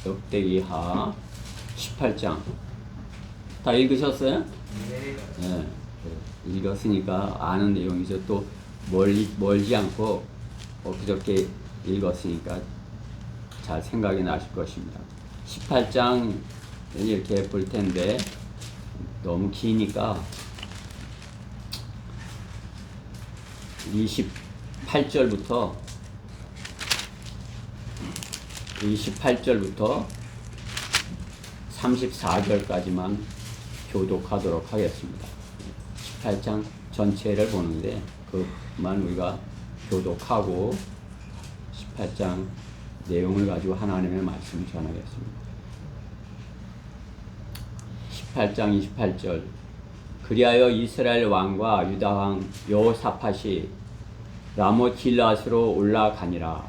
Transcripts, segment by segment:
역대기하 18장 다 읽으셨어요? 네. 읽었으니까 아는 내용이죠. 또 멀지 않고 그저께 읽었으니까 잘 생각이 나실 것입니다. 18장 이렇게 볼 텐데 너무 기니까 28절부터 34절까지만 교독하도록 하겠습니다. 18장 전체를 보는데 그만 우리가 교독하고 18장 내용을 가지고 하나님의 말씀을 전하겠습니다. 18장 28절 그리하여 이스라엘 왕과 유다 왕 여호사밧이 라못 길앗으로 올라가니라.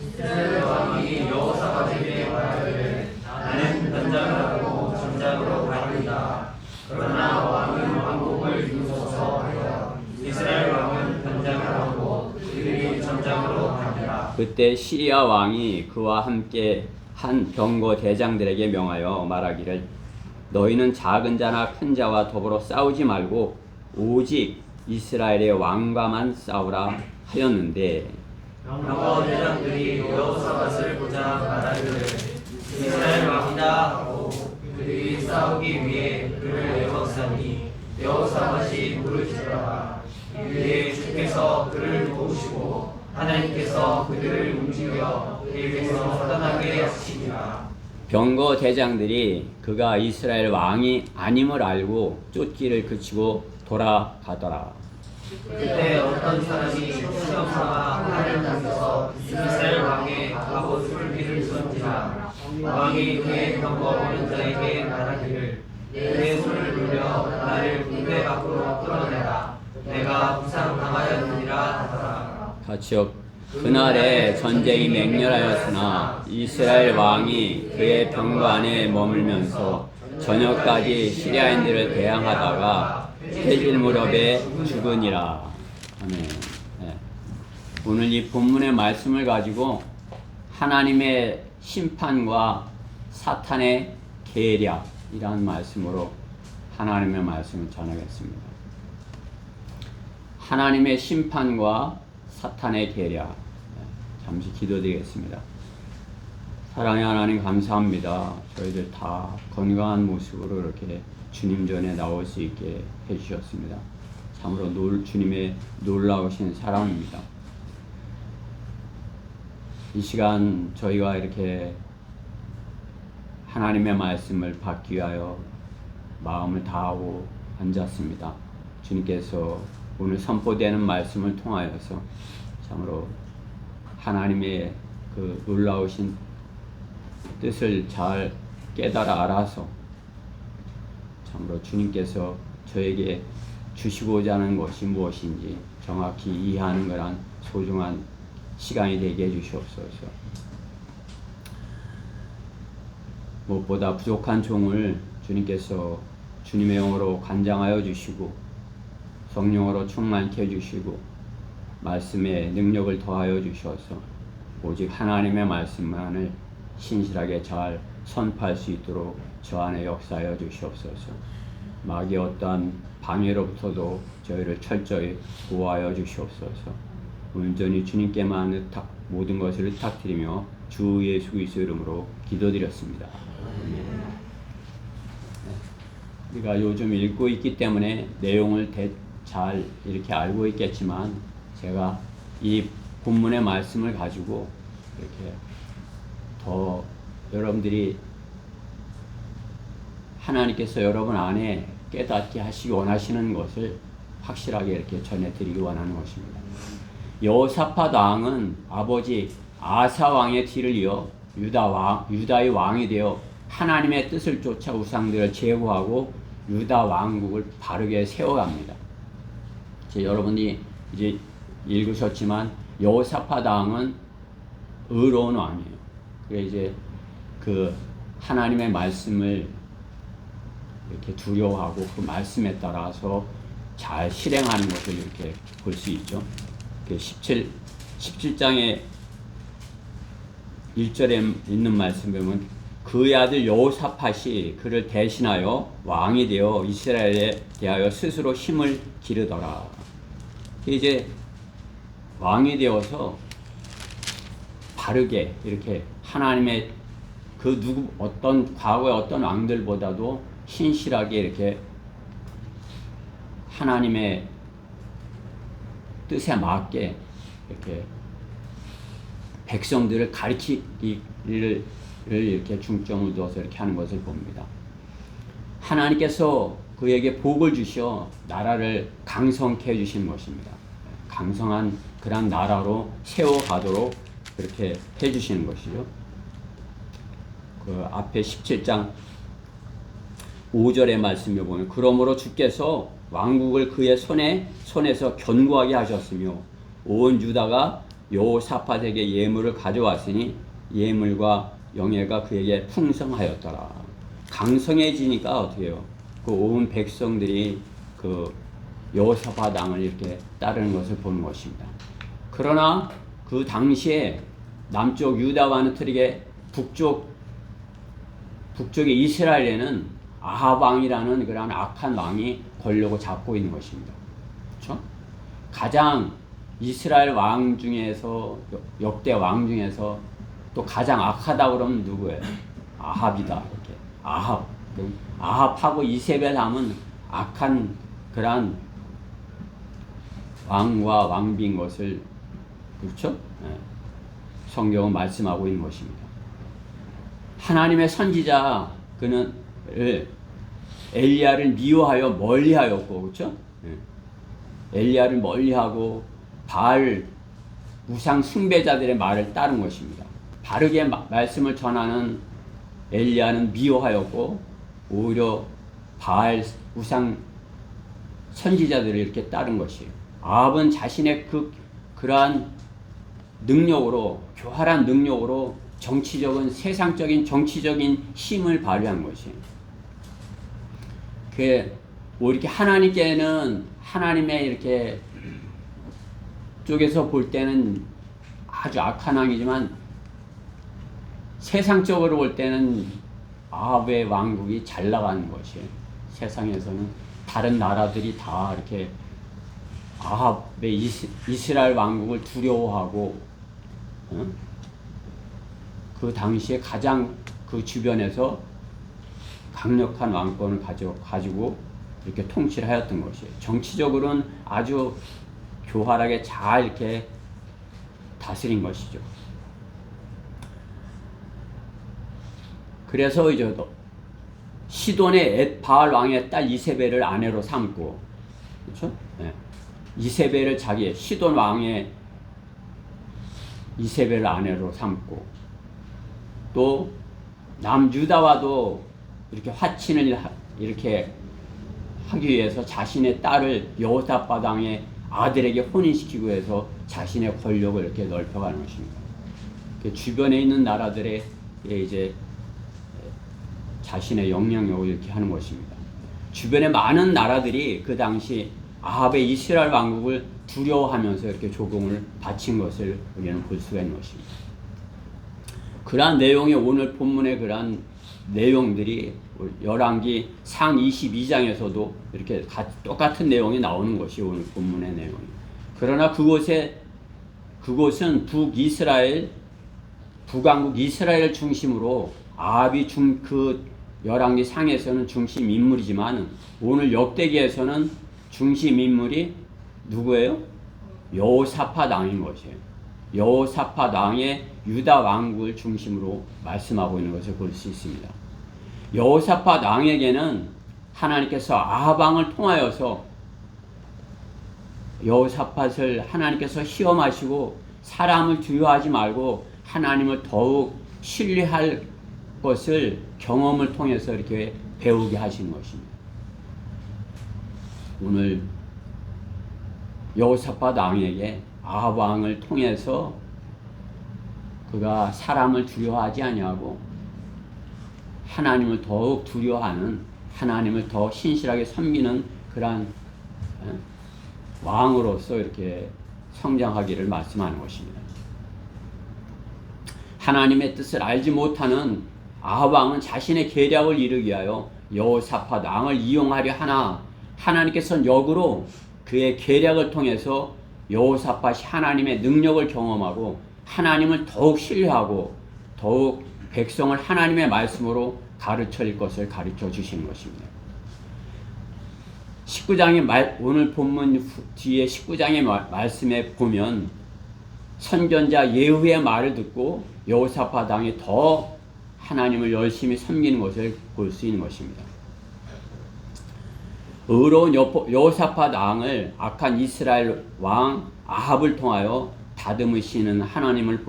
이스라엘 왕이 여호사밧에게 말하기를 나는 전장으로 전장으로 가리이다. 그러나 왕은 왕복을 이루소서 하여 이스라엘 왕은 전장을 하고 그들이 전장으로 가니라. 그때 시리아 왕이 그와 함께 한 병거 대장들에게 명하여 말하기를 너희는 작은 자나 큰 자와 더불어 싸우지 말고 오직 이스라엘의 왕과만 싸우라 하였는데 병거 대장들이 여호사밧을 보자 말하기를 이스라엘 왕이다 하고 그들이 싸우기 위해 그를 애워싸니 여호사밧이 부르짖으라. 이에 주께서 그를 도우시고 하나님께서 그들을 움직여 그에게서 떠나게 하시니라. 병거 대장들이 그가 이스라엘 왕이 아님을 알고 쫓기를 그치고 돌아가더라. 그때 어떤 사람이 시험 삼아 하나를 향해서 이스라엘 왕의 갑옷을 비를 쏜지라. 왕이 그의 병거 오는 자에게 말하기를 내 손을 돌려 나를 군대 밖으로 끌어내라. 내가 부상당하였느니라 하더라. 같이요. 그날에 전쟁이 맹렬하였으나 이스라엘 왕이 그의 병거 안에 머물면서 저녁까지 시리아인들을 대항하다가 해질 무렵에 죽으니라. 아멘. 네. 오늘 이 본문의 말씀을 가지고 하나님의 심판과 사탄의 계략이라는 말씀으로 하나님의 말씀을 전하겠습니다. 하나님의 심판과 사탄의 계략. 잠시 기도드리겠습니다. 사랑의 하나님 감사합니다. 저희들 다 건강한 모습으로 이렇게 주님 전에 나올 수 있게 해주셨습니다. 참으로 주님의 놀라우신 사랑입니다. 이 시간 저희가 이렇게 하나님의 말씀을 받기 위하여 마음을 다하고 앉았습니다. 주님께서 오늘 선포되는 말씀을 통하여서 참으로 하나님의 그 놀라우신 뜻을 잘 깨달아 알아서 참으로 주님께서 저에게 주시고자 하는 것이 무엇인지 정확히 이해하는 것란 소중한 시간이 되게 해주시옵소서. 무엇보다 부족한 종을 주님께서 주님의 영으로 관장하여 주시고 성령으로 충만케 해주시고 말씀에 능력을 더하여 주셔서 오직 하나님의 말씀만을 신실하게 잘 선포할 수 있도록 저 안에 역사하여 주시옵소서. 마귀의 어떠한 방해로부터도 저희를 철저히 보호하여 주시옵소서. 온전히 주님께만 모든 것을 의탁드리며 주 예수 그리스도의 이름으로 기도드렸습니다. 우리가 요즘 읽고 있기 때문에 내용을 잘 이렇게 알고 있겠지만 제가 이 본문의 말씀을 가지고 이렇게 더 여러분들이 하나님께서 여러분 안에 깨닫게 하시기 원하시는 것을 확실하게 이렇게 전해드리기 원하는 것입니다. 여호사밧 왕은 아버지 아사 왕의 뒤를 이어 유다의 왕이 되어 하나님의 뜻을 쫓아 우상들을 제거하고 유다 왕국을 바르게 세워갑니다. 여러분이 이제 읽으셨지만 여호사밧 왕은 의로운 왕이에요. 그래 이제 그 하나님의 말씀을 이렇게 두려워하고 그 말씀에 따라서 잘 실행하는 것을 이렇게 볼 수 있죠. 17장에 1절에 있는 말씀 보면 그의 아들 여호사밧이 그를 대신하여 왕이 되어 이스라엘에 대하여 스스로 힘을 기르더라. 이제 왕이 되어서 바르게 이렇게 하나님의 그 누구 어떤 과거의 어떤 왕들보다도 신실하게 이렇게 하나님의 뜻에 맞게 이렇게 백성들을 가르치기를 이렇게 중점을 두어서 이렇게 하는 것을 봅니다. 하나님께서 그에게 복을 주셔 나라를 강성케 해주신 것입니다. 강성한 그런 나라로 세워가도록 그렇게 해주시는 것이죠. 그 앞에 17장 5절의 말씀을 보면 그러므로 주께서 왕국을 그의 손에서 견고하게 하셨으며 온 유다가 여호사밧에게 예물을 가져왔으니 예물과 영예가 그에게 풍성하였더라. 강성해지니까 어떻게 해요? 그 온 백성들이 그 여호사밧 왕을 이렇게 따르는 것을 보는 것입니다. 그러나 그 당시에 남쪽 유다와는 틀리게 북쪽의 이스라엘에는 아합 왕이라는 그런 악한 왕이 권력을 잡고 있는 것입니다. 그렇죠? 가장 이스라엘 왕 중에서 역대 왕 중에서 또 가장 악하다 그러면 누구예요? 아합이다. 이렇게 아합하고 이세벨 하면 악한 그런 왕과 왕비인 것을 그렇죠? 성경은 말씀하고 있는 것입니다. 하나님의 선지자 그는 엘리야를 미워하여 멀리하였고 그렇죠? 엘리야를 멀리하고 바알 우상 숭배자들의 말을 따른 것입니다. 바르게 말씀을 전하는 엘리야는 미워하였고 오히려 바알 우상 선지자들을 이렇게 따른 것이에요. 아합은 자신의 그러한 능력으로 교활한 능력으로 세상적인 정치적인 힘을 발휘한 것이에요. 이렇게 하나님께는 하나님의 이렇게 쪽에서 볼 때는 아주 악한 왕이지만 세상적으로 볼 때는 아합의 왕국이 잘 나가는 것이에요. 세상에서는 다른 나라들이 다 이렇게 아합의 이스라엘 왕국을 두려워하고 그 당시에 가장 그 주변에서 강력한 왕권을 가지고 이렇게 통치를 하였던 것이에요. 정치적으로는 아주 교활하게 잘 이렇게 다스린 것이죠. 그래서 이제 시돈의 바알 왕의 딸 이세벨을 아내로 삼고, 그렇죠? 네. 이세벨을 시돈 왕의 이세벨을 아내로 삼고, 또 남유다와도 이렇게 화친을 이렇게 하기 위해서 자신의 딸을 여호사밧 왕의 아들에게 혼인시키고 해서 자신의 권력을 이렇게 넓혀가는 것입니다. 주변에 있는 나라들에 이제 자신의 영향력을 이렇게 하는 것입니다. 주변의 많은 나라들이 그 당시 아합의 이스라엘 왕국을 두려워하면서 이렇게 조공을 바친 것을 우리는 볼 수가 있는 것입니다. 그러한 내용이 오늘 본문의 그러한 내용들이 열왕기 상 22장에서도 이렇게 똑같은 내용이 나오는 것이 오늘 본문의 내용입니다. 그러나 그것은 북왕국 이스라엘을 중심으로 아합이 그 열왕기 상에서는 중심 인물이지만 오늘 역대기에서는 중심 인물이 누구예요? 여호사밧 왕인 것이에요. 여호사밧 왕의 유다 왕국을 중심으로 말씀하고 있는 것을 볼 수 있습니다. 여호사밧 왕에게는 하나님께서 아합 왕을 통하여서 여호사밧을 하나님께서 시험하시고 사람을 두려워하지 말고 하나님을 더욱 신뢰할 것을 경험을 통해서 이렇게 배우게 하신 것입니다. 오늘 여호사밧 왕에게 아합 왕을 통해서 그가 사람을 두려워하지 아니하고 하나님을 더욱 두려워하는, 하나님을 더 신실하게 섬기는 그러한 왕으로서 이렇게 성장하기를 말씀하는 것입니다. 하나님의 뜻을 알지 못하는 아합 왕은 자신의 계략을 이루기 위하여 여호사밧 왕을 이용하려 하나 하나님께서는 역으로 그의 계략을 통해서 여호사밧이 하나님의 능력을 경험하고 하나님을 더욱 신뢰하고 더욱 백성을 하나님의 말씀으로 가르칠 것을 가르쳐 주시는 것입니다. 19장의 오늘 본문 뒤에 19장의 말씀에 보면 선전자 예후의 말을 듣고 여호사밧 왕이 더 하나님을 열심히 섬기는 것을 볼 수 있는 것입니다. 의로운 여호사밧 왕을 악한 이스라엘 왕 아합을 통하여 다듬으시는 하나님을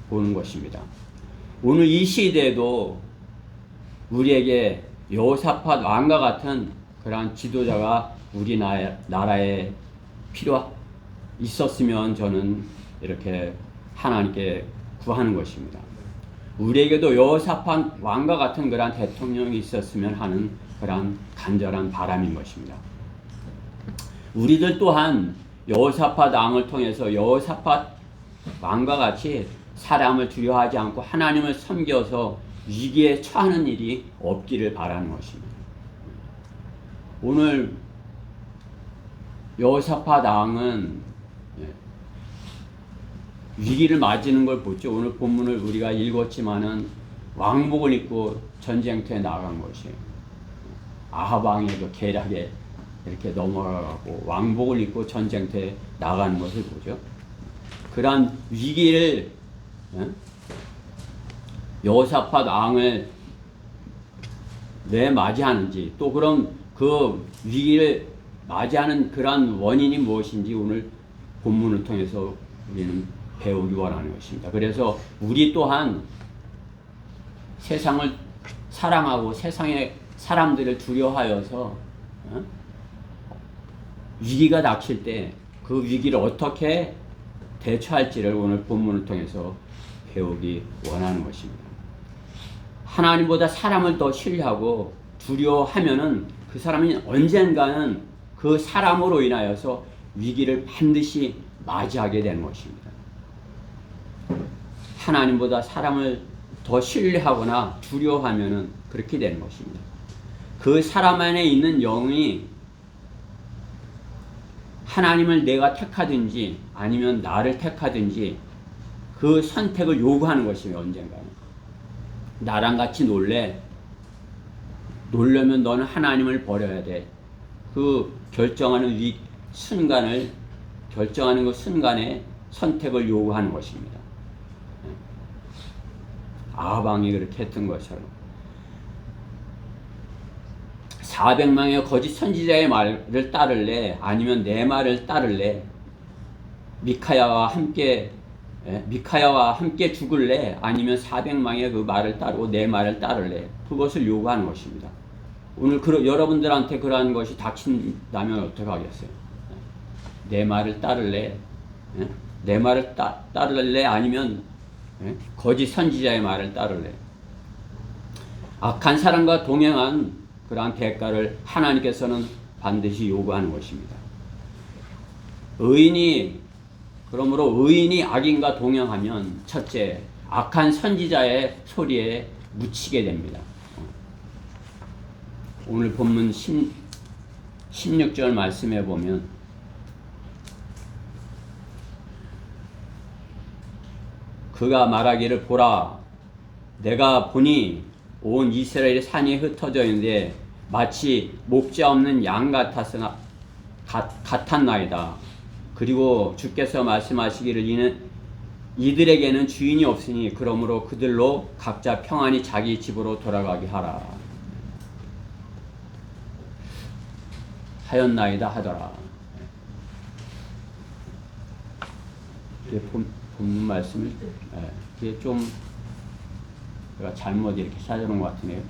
보는 것입니다. 오늘 이 시대에도 우리에게 여호사밧 왕과 같은 그러한 지도자가 우리나라에 있었으면 저는 이렇게 하나님께 구하는 것입니다. 우리에게도 여호사밧 왕과 같은 그러한 대통령이 있었으면 하는 그러한 간절한 바람인 것입니다. 우리들 또한 여호사밧 왕을 통해서 여호사밧 왕과 같이 사람을 두려워하지 않고 하나님을 섬겨서 위기에 처하는 일이 없기를 바라는 것입니다. 오늘 여호사밧 왕은 위기를 맞이는 걸 보죠. 오늘 본문을 우리가 읽었지만은 왕복을 입고 전쟁터에 나간 것이에요. 아합 왕의 그 계략에 이렇게 넘어가고 왕복을 입고 전쟁터에 나가는 것을 보죠. 그러한 위기를 여호사밧 왕을 왜 맞이하는지 또 그럼 그 위기를 맞이하는 그러한 원인이 무엇인지 오늘 본문을 통해서 우리는 배우기 원하는 것입니다. 그래서 우리 또한 세상을 사랑하고 세상의 사람들을 두려워하여서 위기가 닥칠 때 그 위기를 어떻게 대처할지를 오늘 본문을 통해서 배우기 원하는 것입니다. 하나님보다 사람을 더 신뢰하고 두려워하면은 그 사람이 언젠가는 그 사람으로 인하여서 위기를 반드시 맞이하게 되는 것입니다. 하나님보다 사람을 더 신뢰하거나 두려워하면은 그렇게 되는 것입니다. 그 사람 안에 있는 영이 하나님을 내가 택하든지 아니면 나를 택하든지 그 선택을 요구하는 것이에요. 언젠가는. 나랑 같이 놀려면 너는 하나님을 버려야 돼. 그 결정하는 결정하는 그 순간에 선택을 요구하는 것입니다. 아합 왕이 그렇게 했던 것처럼 400명의 거짓 선지자의 말을 따를래 아니면 내 말을 따를래 미카야와 함께 죽을래 아니면 400명의 그 말을 따르고 내 말을 따를래 그것을 요구하는 것입니다. 오늘 여러분들한테 그러한 것이 닥친다면 어떻게 하겠어요? 내 말을 따를래? 내 말을 따를래 아니면 거짓 선지자의 말을 따를래? 악한 사람과 동행한 그러한 대가를 하나님께서는 반드시 요구하는 것입니다. 그러므로 의인이 악인과 동행하면 첫째, 악한 선지자의 소리에 묻히게 됩니다. 오늘 본문 16절 말씀해 보면 그가 말하기를 보라 내가 보니 온 이스라엘 산이 흩어져 있는데 마치 목자 없는 양 같았나이다. 그리고 주께서 말씀하시기를 이들에게는 주인이 없으니 그러므로 그들로 각자 평안히 자기 집으로 돌아가게 하라. 하였나이다 하더라. 본문 말씀을 그게 좀 제가 잘못 이렇게 찾아놓은 것 같으네요.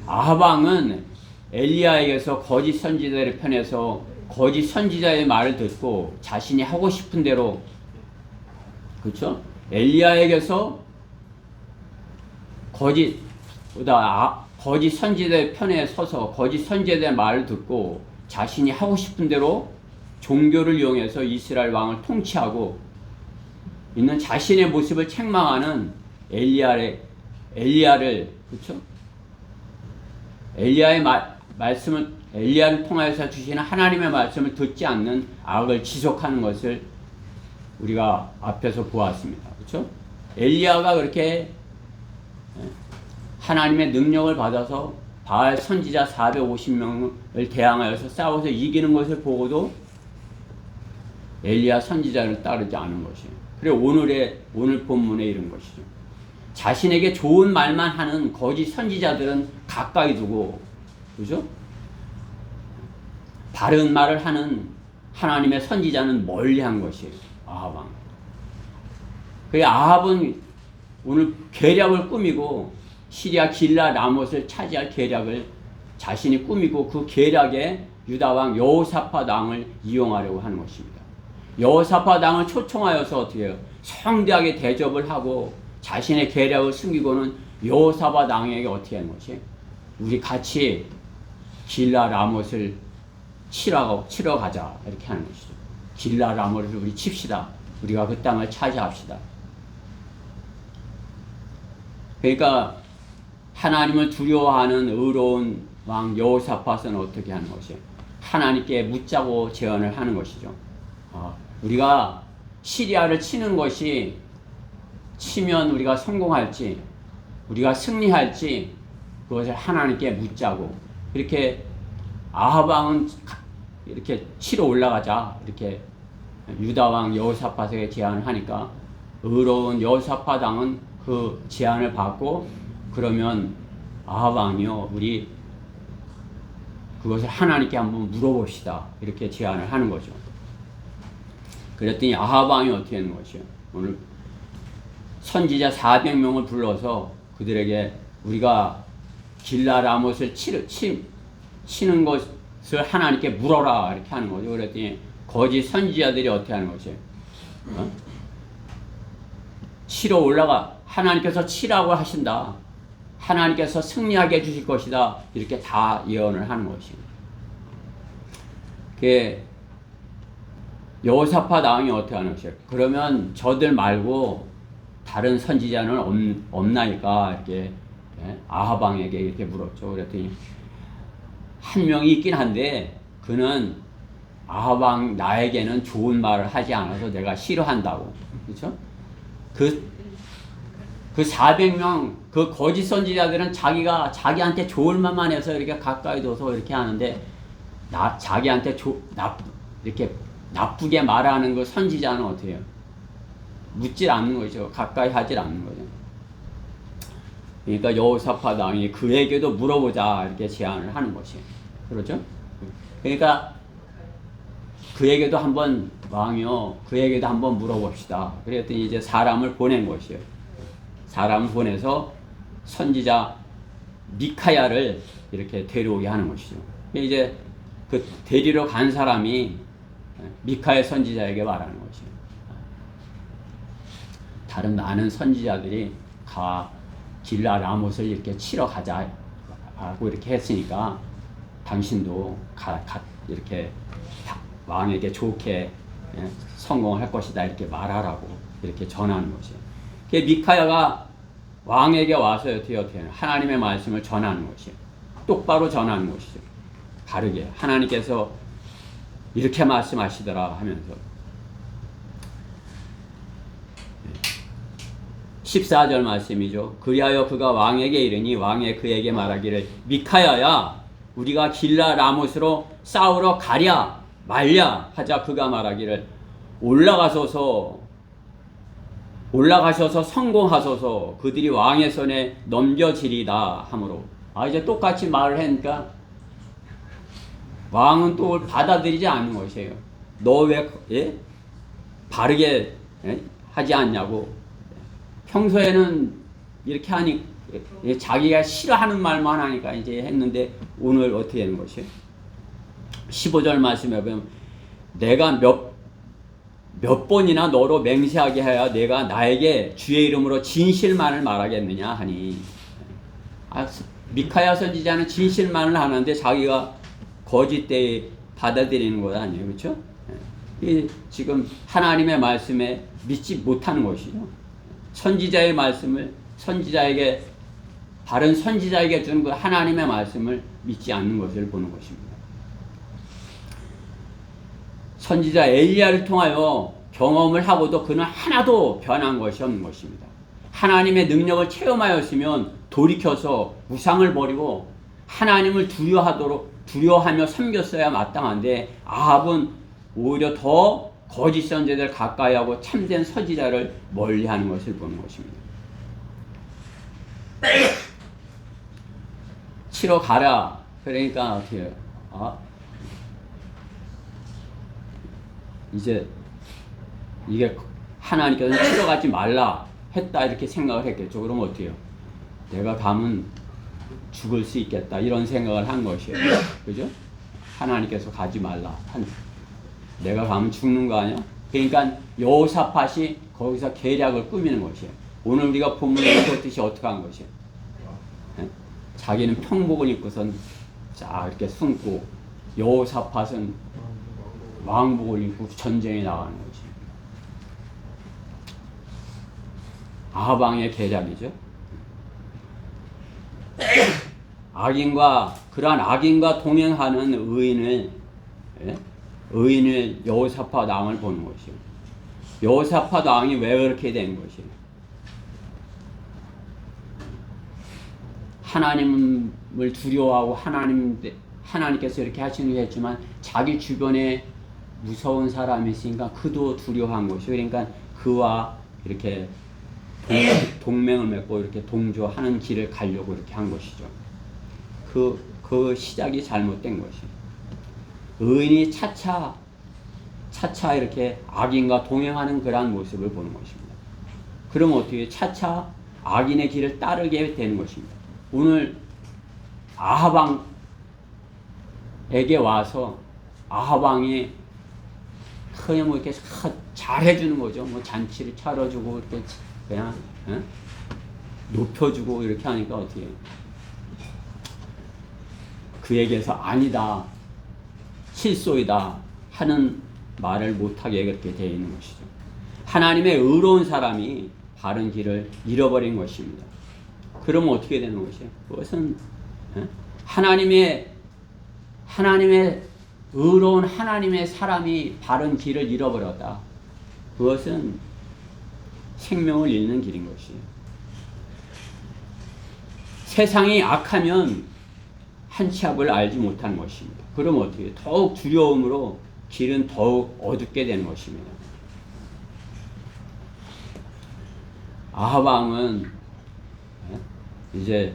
아합 왕은 엘리야에게서 거짓 선지자를 편에서 거짓 선지자의 말을 듣고 자신이 하고 싶은 대로 그렇죠? 엘리야에게서 거짓 선지자의 편에 서서 거짓 선지자의 말을 듣고 자신이 하고 싶은 대로 종교를 이용해서 이스라엘 왕을 통치하고 있는 자신의 모습을 책망하는 엘리야를 그렇죠? 엘리야의 말씀을 엘리야를 통하여서 주시는 하나님의 말씀을 듣지 않는 악을 지속하는 것을 우리가 앞에서 보았습니다. 그렇죠? 엘리야가 그렇게 하나님의 능력을 받아서 바알 선지자 450명을 대항하여서 싸워서 이기는 것을 보고도 엘리야 선지자를 따르지 않은 것이에요. 그리고 오늘 본문에 이런 것이죠. 자신에게 좋은 말만 하는 거짓 선지자들은 가까이 두고, 그죠? 바른 말을 하는 하나님의 선지자는 멀리한 것이에요. 아합 왕. 그 아합은 오늘 계략을 꾸미고 시리아 길라 라못을 차지할 계략을 자신이 꾸미고 그 계략에 유다 왕 여호사밧 왕을 이용하려고 하는 것입니다. 여호사밧 왕을 초청하여서 어떻게 해요? 성대하게 대접을 하고 자신의 계략을 숨기고는 여호사밧 왕에게 어떻게 하는 것이? 우리 같이 길라 라못을 치러 가자 이렇게 하는 것이죠. 길라 라못을 우리 칩시다. 우리가 그 땅을 차지합시다. 그러니까 하나님을 두려워하는 의로운 왕 여호사밧은 어떻게 하는 것이에요? 하나님께 묻자고 제언을 하는 것이죠. 우리가 시리아를 치면 우리가 성공할지, 우리가 승리할지 그것을 하나님께 묻자고. 이렇게 아합 왕은 이렇게 치러 올라가자 이렇게 유다 왕 여호사밧에게 제안을 하니까 의로운 여호사밧 왕은 그 제안을 받고 그러면 아합 왕이요 우리 그것을 하나님께 한번 물어봅시다 이렇게 제안을 하는 거죠. 그랬더니 아합 왕이 어떻게 하는 것이요? 오늘 선지자 400명을 불러서 그들에게 우리가 길라 라못을 치는 것을 하나님께 물어라 이렇게 하는 거죠. 그랬더니 거짓 선지자들이 어떻게 하는 것이에요? 치러 올라가 하나님께서 치라고 하신다. 하나님께서 승리하게 해주실 것이다. 이렇게 다 예언을 하는 것입니다. 여호사밧 왕이 어떻게 하는 것이에요? 그러면 저들 말고 다른 선지자는 없나이까 이렇게 아합 왕에게 이렇게 물었죠. 그랬더니 한 명이 있긴 한데 그는 아합 왕 나에게는 좋은 말을 하지 않아서 내가 싫어한다고. 그렇죠? 그 400명 그 거짓 선지자들은 자기한테 좋을 말만 해서 이렇게 가까이 둬서 이렇게 하는데 자기한테 이렇게 나쁘게 말하는 그 선지자는 어떻게 해요? 묻질 않는 거죠. 가까이 하질 않는 거죠. 그러니까 여호사밧 왕이 그에게도 물어보자 이렇게 제안을 하는 것이에요. 그렇죠? 그러니까 그에게도 한번 왕이요 그에게도 한번 물어봅시다. 그랬더니 이제 사람을 보낸 것이에요. 사람을 보내서 선지자 미카야를 이렇게 데려오게 하는 것이죠. 이제 그 데리러 간 사람이 미카야 선지자에게 말하는 것이에요. 다른 많은 선지자들이 길라 라못을 이렇게 치러 가자 하고 이렇게 했으니까 당신도 이렇게 왕에게 좋게 성공할 것이다 이렇게 말하라고 이렇게 전하는 것이에요. 미카야가 왕에게 와서 어떻게 하나님의 말씀을 전하는 것이에요. 똑바로 전하는 것이죠. 바르게 하나님께서 이렇게 말씀하시더라 하면서 14절 말씀이죠. 그리하여 그가 왕에게 이르니 왕이 그에게 말하기를 미카야야 우리가 길라 라못으로 싸우러 가랴 말랴 하자 그가 말하기를 올라가셔서 성공하소서 그들이 왕의 손에 넘겨지리다 하므로 이제 똑같이 말을 하니까 왕은 또 받아들이지 않는 것이에요. 너 왜 바르게 하지 않냐고. 평소에는 이렇게 하니 자기가 싫어하는 말만 하니까 이제 했는데 오늘 어떻게 하는 것이에요? 15절 말씀에 보면 내가 몇 번이나 너로 맹세하게 하여 내가 나에게 주의 이름으로 진실만을 말하겠느냐 하니 미카야 선지자는 진실만을 하는데 자기가 거짓되이 받아들이는 것 아니에요. 그렇죠? 이 지금 하나님의 말씀에 믿지 못하는 것이죠. 선지자의 말씀을 선지자에게 바른 선지자에게 주는 그 하나님의 말씀을 믿지 않는 것을 보는 것입니다. 선지자 엘리야를 통하여 경험을 하고도 그는 하나도 변한 것이 없는 것입니다. 하나님의 능력을 체험하였으면 돌이켜서 우상을 버리고 하나님을 두려워하며 섬겼어야 마땅한데 아합은 오히려 더 거짓 선지자를 가까이하고 참된 선지자를 멀리하는 것을 보는 것입니다. 치러 가라. 그러니까 어떻게 해요? 이제 이게 하나님께서 치러 가지 말라 했다 이렇게 생각을 했겠죠. 그러면 어떻게 해요? 내가 가면 죽을 수 있겠다 이런 생각을 한 것이에요. 그죠? 하나님께서 가지 말라. 내가 가면 죽는 거 아니야? 그러니까 여호사밧이 거기서 계략을 꾸미는 것이에요. 오늘 우리가 본문에 읽었듯이 어떻게 한 것이에요? 자기는 평복을 입고선 자 이렇게 숨고 여호사밧은 왕복을 입고 전쟁에 나가는 거지. 아방의 계략이죠. 그러한 악인과 동행하는 의인을 여호사밧 왕을 보는 것이요. 여호사밧 왕이 왜 그렇게 된 것이요? 하나님을 두려워하고 하나님께서 이렇게 하시는 게 했지만 자기 주변에 무서운 사람이 있으니까 그도 두려워한 것이요. 그러니까 그와 이렇게 동맹을 맺고 이렇게 동조하는 길을 가려고 이렇게 한 것이죠. 그 시작이 잘못된 것이에요. 의인이 차차 이렇게 악인과 동행하는 그러한 모습을 보는 것입니다. 그럼 어떻게 차차 악인의 길을 따르게 되는 것입니다. 오늘 아합 왕에게 와서 아합 왕이 그냥 뭐 이렇게 잘 해주는 거죠. 뭐 잔치를 차려주고 이렇게 그냥 높여주고 이렇게 하니까 어떻게 해요? 그에게서 아니다, 실소이다 하는 말을 못하게 그렇게 되어 있는 것이죠. 하나님의 의로운 사람이 바른 길을 잃어버린 것입니다. 그러면 어떻게 되는 것이에요? 그것은 하나님의 의로운 하나님의 사람이 바른 길을 잃어버렸다. 그것은 생명을 잃는 길인 것이에요. 세상이 악하면 한치 앞을 알지 못하는 것입니다. 그럼 어떻게 해요? 더욱 두려움으로 길은 더욱 어둡게 되는 것입니다. 아합 왕은 이제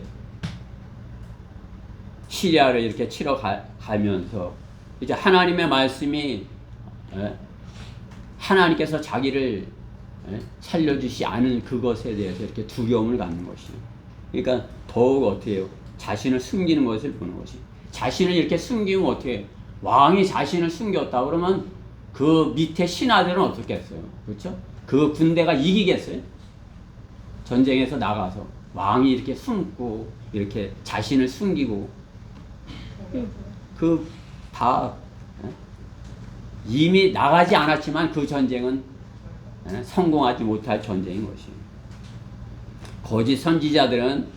시리아를 이렇게 치러 가면서 이제 하나님의 말씀이 하나님께서 자기를 살려주시 않은 그것에 대해서 이렇게 두려움을 갖는 것이에요. 그러니까 더욱 어떻게 해요? 자신을 숨기는 것을 보는 것이. 자신을 이렇게 숨기면 어떻게 해요? 왕이 자신을 숨겼다 그러면 그 밑에 신하들은 어떻겠어요? 그렇죠? 그 군대가 이기겠어요? 전쟁에서 나가서 왕이 이렇게 숨고 이렇게 자신을 숨기고 그 다 이미 나가지 않았지만 그 전쟁은 성공하지 못할 전쟁인 것이에요. 거짓 선지자들은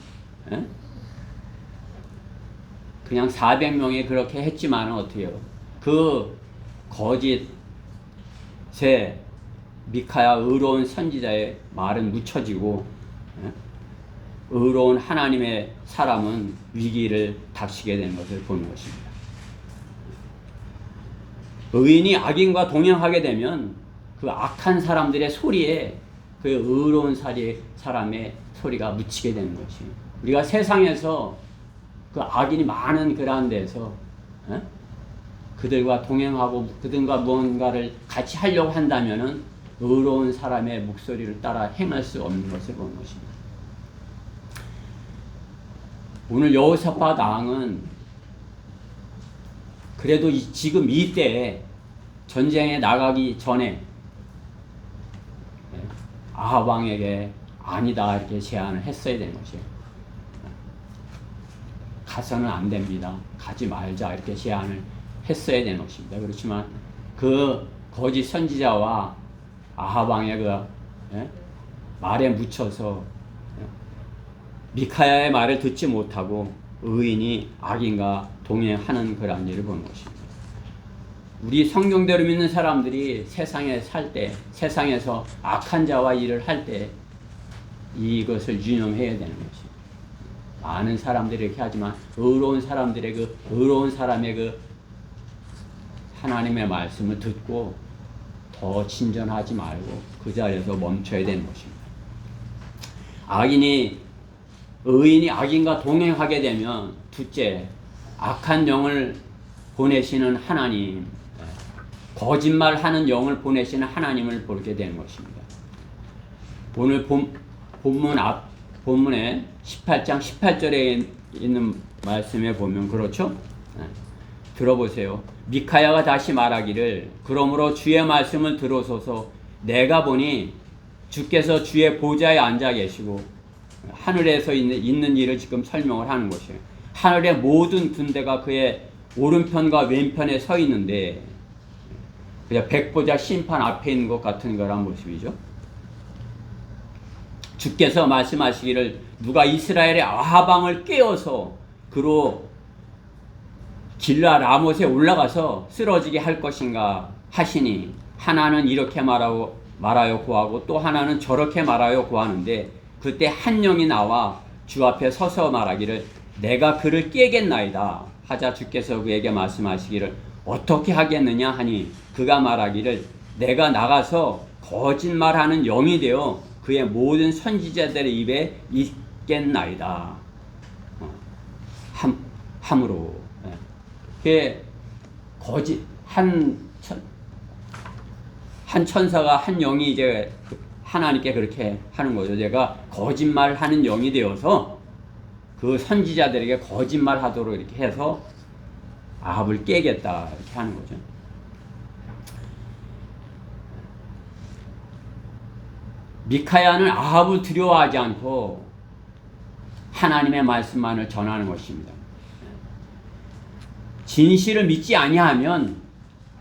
그냥 400명이 그렇게 했지만 어떻게 해요? 그 거짓에 미카야 의로운 선지자의 말은 묻혀지고 의로운 하나님의 사람은 위기를 닥치게 되는 것을 보는 것입니다. 의인이 악인과 동행하게 되면 그 악한 사람들의 소리에 그 의로운 사람의 소리가 묻히게 되는 것이에요. 우리가 세상에서 그 악인이 많은 그러한 데서 그들과 동행하고 그들과 무언가를 같이 하려고 한다면은 의로운 사람의 목소리를 따라 행할 수 없는 것을 보는 것입니다. 오늘 여호사밧 왕은 그래도 지금 이때에 전쟁에 나가기 전에 아합 왕에게 아니다 이렇게 제안을 했어야 되는 것이에요. 가서는 안 됩니다. 가지 말자 이렇게 제안을 했어야 되는 것입니다. 그렇지만 그 거짓 선지자와 아합 왕의 말에 묻혀서 미카야의 말을 듣지 못하고 의인이 악인과 동행하는 그런 일을 보는 것입니다. 우리 성경대로 믿는 사람들이 세상에 살 때, 세상에서 악한 자와 일을 할 때 이것을 유념해야 되는 것입니다. 많은 사람들이 이렇게 하지만 의로운 사람의 하나님의 말씀을 듣고 더 진전하지 말고 그 자리에서 멈춰야 되는 것입니다. 의인이 악인과 동행하게 되면 둘째, 악한 영을 보내시는 하나님, 거짓말하는 영을 보내시는 하나님을 보게 되는 것입니다. 오늘 본문에 18장 18절에 있는 말씀에 보면 그렇죠? 들어보세요. 미카야가 다시 말하기를 그러므로 주의 말씀을 들으소서. 내가 보니 주께서 주의 보좌에 앉아 계시고 하늘에서 있는 일을 지금 설명을 하는 것이에요. 하늘의 모든 군대가 그의 오른편과 왼편에 서 있는데 그냥 백보자 심판 앞에 있는 것 같은 거란 모습이죠. 주께서 말씀하시기를 누가 이스라엘의 아합 왕을 깨어서 그로 길라 라못에 올라가서 쓰러지게 할 것인가 하시니 하나는 이렇게 말하여 고하고 또 하나는 저렇게 말하여 고하는데 그때 한 영이 나와 주 앞에 서서 말하기를 내가 그를 깨겠나이다 하자 주께서 그에게 말씀하시기를 어떻게 하겠느냐 하니 그가 말하기를 내가 나가서 거짓말하는 영이 되어 그의 모든 선지자들의 입에 있겠나이다. 함으로 한 천사가 한 영이 이제 하나님께 그렇게 하는 거죠. 내가 거짓말하는 영이 되어서 그 선지자들에게 거짓말하도록 이렇게 해서 아합을 깨겠다 이렇게 하는 거죠. 미카야는 아합을 두려워하지 않고 하나님의 말씀만을 전하는 것입니다. 진실을 믿지 아니하면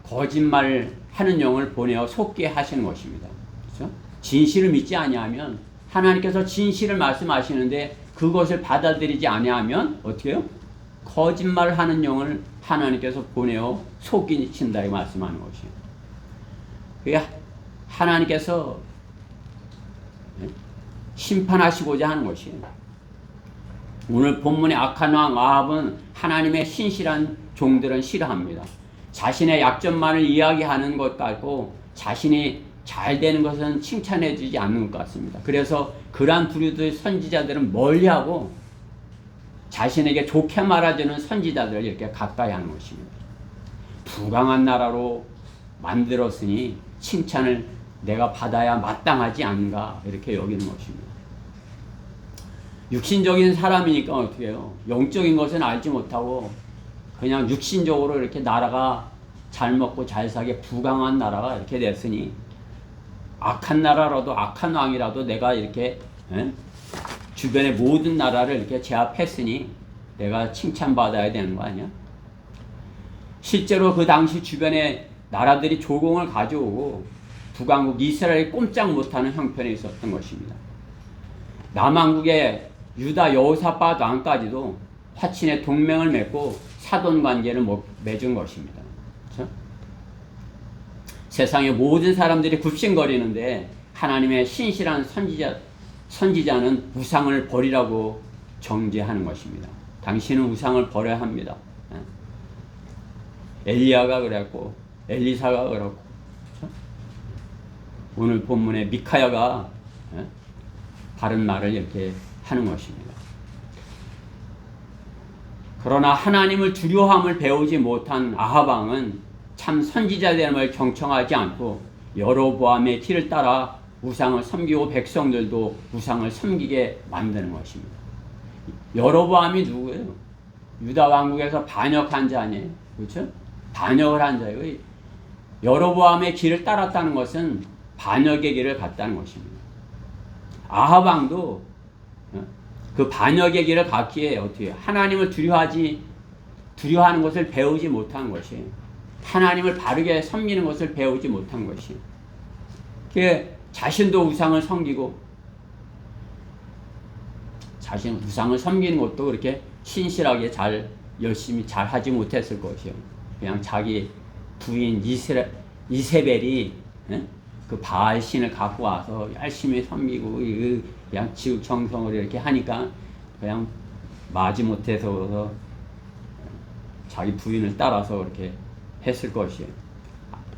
거짓말하는 영을 보내어 속게 하시는 것입니다. 그렇죠? 진실을 믿지 아니하면 하나님께서 진실을 말씀하시는데 그것을 받아들이지 아니하면 어떻게 해요? 거짓말하는 영을 하나님께서 보내어 속이신다 이 말씀하는 것이에요. 그게 하나님께서 심판하시고자 하는 것이에요. 오늘 본문의 악한 왕 아합은 하나님의 신실한 종들은 싫어합니다. 자신의 약점만을 이야기하는 것 같고 자신이 잘 되는 것은 칭찬해 주지 않는 것 같습니다. 그래서 그러한 부류들 선지자들은 멀리하고 자신에게 좋게 말해주는 선지자들을 이렇게 가까이 하는 것입니다. 부강한 나라로 만들었으니 칭찬을 내가 받아야 마땅하지 않은가 이렇게 여기는 것입니다. 육신적인 사람이니까 어떻게 해요? 영적인 것은 알지 못하고 그냥 육신적으로 이렇게 나라가 잘 먹고 잘 사게 부강한 나라가 이렇게 됐으니 악한 나라라도 악한 왕이라도 내가 이렇게 주변의 모든 나라를 이렇게 제압했으니 내가 칭찬받아야 되는 거 아니야? 실제로 그 당시 주변의 나라들이 조공을 가져오고 북왕국 이스라엘이 꼼짝 못하는 형편에 있었던 것입니다. 남왕국의 유다 여호사밧 왕까지도 화친의 동맹을 맺고 사돈 관계를 맺은 것입니다. 그렇죠? 세상의 모든 사람들이 굽신거리는데 하나님의 신실한 선지자는 우상을 버리라고 정죄하는 것입니다. 당신은 우상을 버려야 합니다. 엘리야가 그랬고 엘리사가 그랬고 그렇죠? 오늘 본문에 미카야가 바른 말을 이렇게 하는 것입니다. 그러나 하나님을 두려워함을 배우지 못한 아합 왕은 참 선지자됨을 경청하지 않고 여로보암의 길을 따라 우상을 섬기고 백성들도 우상을 섬기게 만드는 것입니다. 여로보암이 누구예요? 유다 왕국에서 반역한 자니에요. 그렇죠? 반역을 한 자예요. 여로보암의 길을 따랐다는 것은 반역의 길을 갔다는 것입니다. 아합 왕도 그 반역의 길을 갔기에 어떻게 해요? 하나님을 두려워하는 것을 배우지 못한 것이에요. 하나님을 바르게 섬기는 것을 배우지 못한 것이에요. 자신도 우상을 섬기고 자신 우상을 섬기는 것도 그렇게 신실하게 열심히 잘 하지 못했을 것이요. 그냥 자기 부인 이세벨이 그 바알 신을 갖고 와서 열심히 섬기고 그냥 지극정성으로 이렇게 하니까 그냥 마지못해서 자기 부인을 따라서 그렇게 했을 것이에요.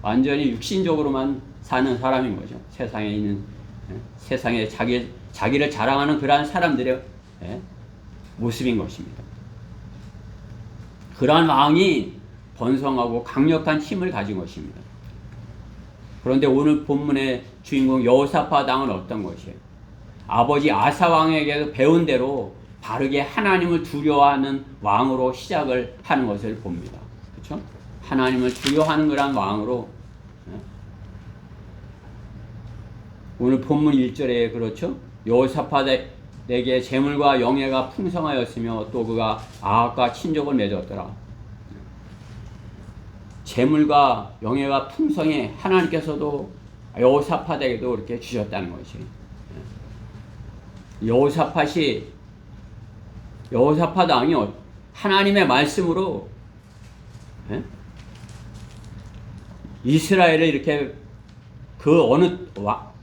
완전히 육신적으로만 사는 사람인 거죠. 세상에 자기를 자랑하는 그러한 사람들의 모습인 것입니다. 그러한 왕이 번성하고 강력한 힘을 가진 것입니다. 그런데 오늘 본문의 주인공 여호사밧 왕은 어떤 것이에요? 아버지 아사 왕에게서 배운 대로 바르게 하나님을 두려워하는 왕으로 시작을 하는 것을 봅니다. 그렇죠? 하나님을 두려워하는 그런 왕으로 오늘 본문 1절에 그렇죠? 여호사밧에게 재물과 영예가 풍성하였으며 또 그가 아합과 친족을 맺었더라. 재물과 영예가 풍성해 하나님께서도 여호사밧에게도 이렇게 주셨다는 것이. 여호사밧 왕이 하나님의 말씀으로 이스라엘을 이렇게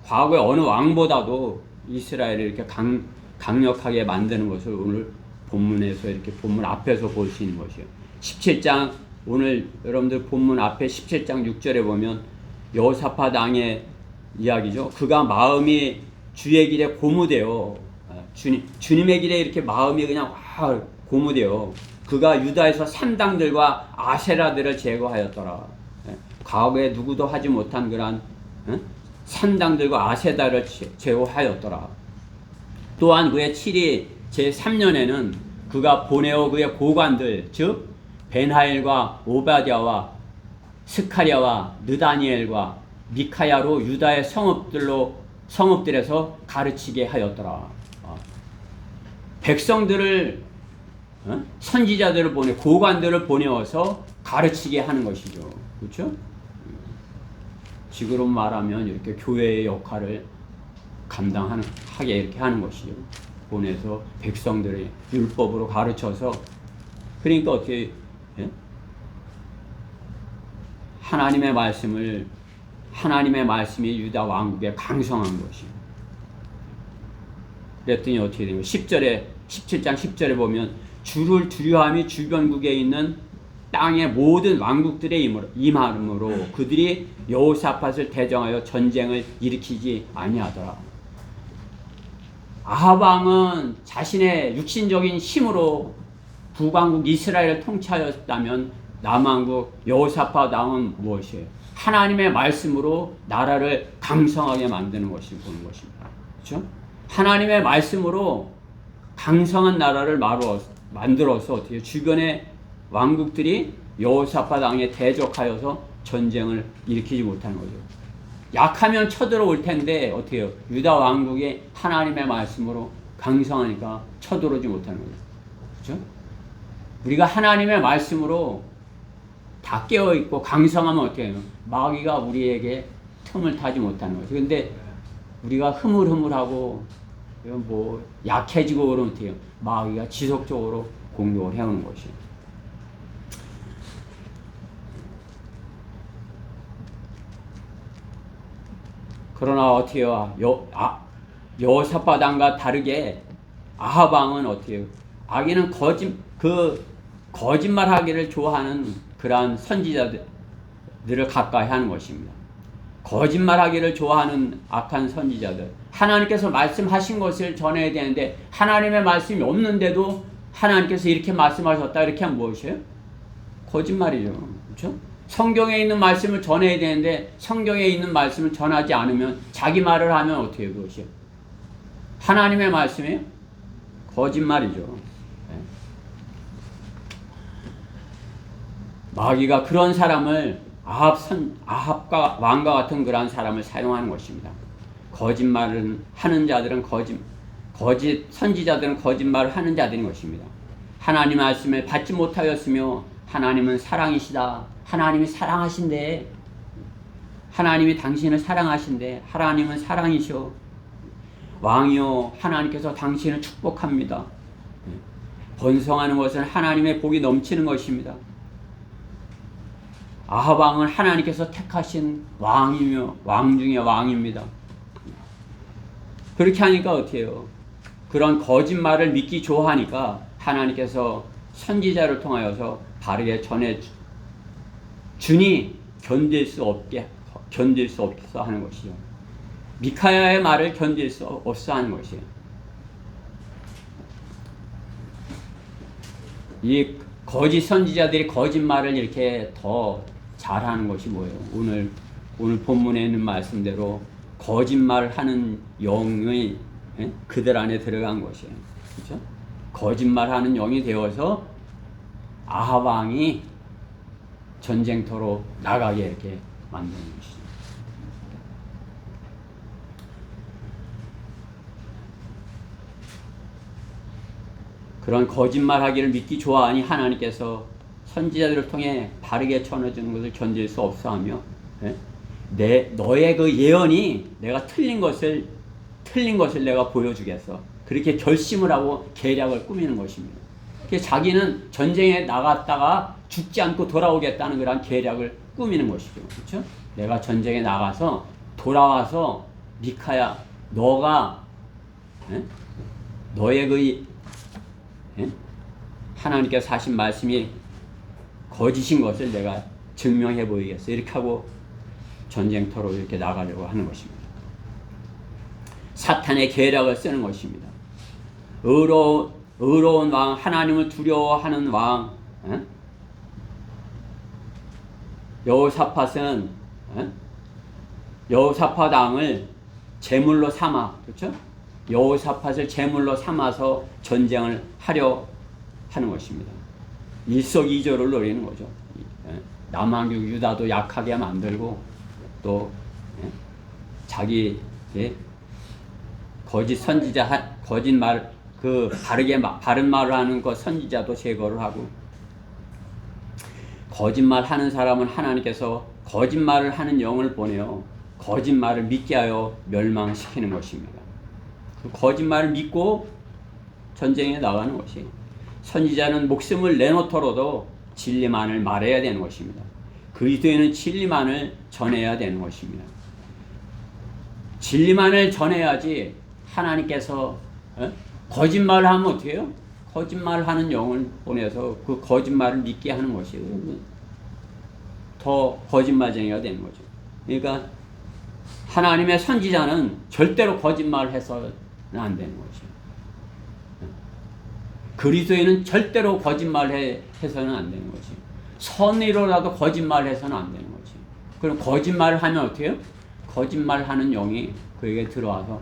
과거의 어느 왕보다도 이스라엘을 이렇게 강력하게 만드는 것을 오늘 본문에서 이렇게 본문 앞에서 볼 수 있는 것이에요. 17장 오늘 여러분들 본문 앞에 17장 6절에 보면 여호사밧 왕의 이야기죠. 그가 마음이 주의 길에 고무되어 주님의 길에 이렇게 마음이 그냥 고무되어 그가 유다에서 산당들과 아세라들을 제거하였더라. 과거에 누구도 하지 못한 그러한 산당들과 아세라를 제거하였더라. 또한 그의 7위 제3년에는 그가 보내어 그의 고관들 즉 벤하일과 오바댜와 스카랴와 느다니엘과 미카야로 유다의 성읍들에서 가르치게 하였더라. 백성들을 선지자들을 고관들을 보내어서 가르치게 하는 것이죠. 그렇죠? 지금으로 말하면 이렇게 교회의 역할을 하게 이렇게 하는 것이죠. 보내서 백성들의 율법으로 가르쳐서 그러니까 어떻게 하나님의 말씀이 유다 왕국에 강성한 것이에요. 그랬더니 어떻게 되는 거예요? 17장 10절에 보면 주를 두려워함이 주변국에 있는 땅의 모든 왕국들의 임함으로 그들이 여호사밧을 대적하여 전쟁을 일으키지 아니하더라. 아합 왕은 자신의 육신적인 힘으로 북왕국 이스라엘을 통치하였다면 남왕국 여호사밧 왕은 무엇이에요? 하나님의 말씀으로 나라를 강성하게 만드는 것을 보는 것입니다. 그렇죠? 하나님의 말씀으로 강성한 나라를 만들어서 어떻게 주변의 왕국들이 여호사밧 왕에 대적하여서 전쟁을 일으키지 못하는 거죠. 약하면 쳐들어올 텐데 어떻게 해요? 유다 왕국이 하나님의 말씀으로 강성하니까 쳐들어오지 못하는 거죠. 그렇죠? 우리가 하나님의 말씀으로 다 깨어있고 강성하면 어떻게 해요? 마귀가 우리에게 틈을 타지 못하는 거죠. 근데 우리가 흐물흐물하고 약해지고 그러면 어떻게 해요? 마귀가 지속적으로 공격을 해오는 것이에요. 그러나 어떻게 해요? 여호사밧 왕과 다르게 아합 왕은 어떻게 해요? 악인은 거짓말하기를 좋아하는 그러한 선지자들을 가까이 하는 것입니다. 거짓말하기를 좋아하는 악한 선지자들. 하나님께서 말씀하신 것을 전해야 되는데 하나님의 말씀이 없는데도 하나님께서 이렇게 말씀하셨다 이렇게 하면 무엇이에요? 거짓말이죠. 그렇죠? 성경에 있는 말씀을 전해야 되는데 성경에 있는 말씀을 전하지 않으면 자기 말을 하면 어떻게 해요? 그것이요? 하나님의 말씀이에요? 거짓말이죠. 네. 마귀가 그런 사람을 아합과 왕과 같은 그러한 사람을 사용하는 것입니다. 거짓말을 하는 자들은 거짓 선지자들은 거짓말을 하는 자들인 것입니다. 하나님 말씀을 받지 못하였으며 하나님은 사랑이시다. 하나님이 사랑하신대. 하나님이 당신을 사랑하신대. 하나님은 사랑이셔. 왕이요, 하나님께서 당신을 축복합니다. 번성하는 것은 하나님의 복이 넘치는 것입니다. 아합 왕은 하나님께서 택하신 왕이며 왕 중에 왕입니다. 그렇게 하니까 어떻게 해요? 그런 거짓말을 믿기 좋아하니까 하나님께서 선지자를 통하여서 바르게 전해 주니 견딜 수 없어 하는 것이요. 미카야의 말을 견딜 수 없어 하는 것이에요. 이 거짓 선지자들이 거짓말을 이렇게 더 잘하는 것이 뭐예요? 오늘 본문에 있는 말씀대로 거짓말하는 영이 그들 안에 들어간 것이에요. 그렇죠? 거짓말하는 영이 되어서 아합 왕이 전쟁터로 나가게 이렇게 만드는 것이죠. 그런 거짓말하기를 믿기 좋아하니 하나님께서 선지자들을 통해 바르게 전해주는 것을 견딜 수 없어하며 너의 그 예언이 내가 틀린 것을 내가 보여주겠어. 그렇게 결심을 하고 계략을 꾸미는 것입니다. 그래서 자기는 전쟁에 나갔다가 죽지 않고 돌아오겠다는 그런 계략을 꾸미는 것이죠. 그렇죠? 내가 전쟁에 나가서 돌아와서 미카야, 너가 너의 그 하나님께서 하신 말씀이 거짓인 것을 내가 증명해 보이겠어. 이렇게 하고 전쟁터로 이렇게 나가려고 하는 것입니다. 사탄의 계략을 쓰는 것입니다. 의로운 왕, 하나님을 두려워하는 왕, 여호사밧은 여호사밧 왕을 제물로 삼아, 그렇죠? 여호사밧을 제물로 삼아서 전쟁을 하려 하는 것입니다. 일석이조를 노리는 거죠. 남한국 유다도 약하게 만들고 또 자기 거짓 선지자, 거짓말, 그 바른 말을 하는 그 선지자도 제거를 하고, 거짓말 하는 사람은 하나님께서 거짓말을 하는 영을 보내어 거짓말을 믿게 하여 멸망시키는 것입니다. 그 거짓말을 믿고 전쟁에 나가는 것이, 선지자는 목숨을 내놓더라도 진리만을 말해야 되는 것입니다. 그리스도인은 진리만을 전해야 되는 것입니다. 진리만을 전해야지 하나님께서 거짓말을 하면 어떻게 해요? 거짓말을 하는 영을 보내서 그 거짓말을 믿게 하는 것이에요. 더 거짓말쟁이가 되는 거죠. 그러니까 하나님의 선지자는 절대로 거짓말을 해서는 안 되는 거죠. 그리스도인은 절대로 거짓말을 해서는 안 되는 거지. 선의로라도 거짓말을 해서는 안 되는 거지. 그럼 거짓말을 하면 어떻게 해요? 거짓말하는 영이 그에게 들어와서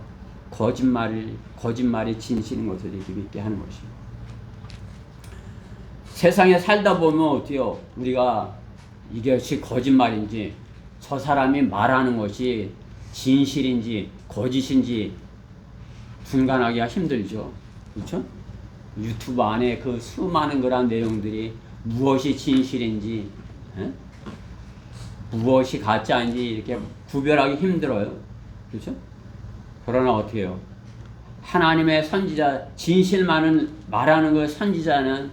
거짓말이 진실인 것을 이렇게 믿게 하는 것이에요. 세상에 살다 보면 어때요? 우리가 이것이 거짓말인지, 저 사람이 말하는 것이 진실인지 거짓인지 분간하기가 힘들죠. 그렇죠? 유튜브 안에 그 수많은 그런 내용들이 무엇이 진실인지 무엇이 가짜인지 이렇게 구별하기 힘들어요. 그렇죠? 그러나 어떻게 해요? 하나님의 선지자, 진실만을 말하는 그 선지자는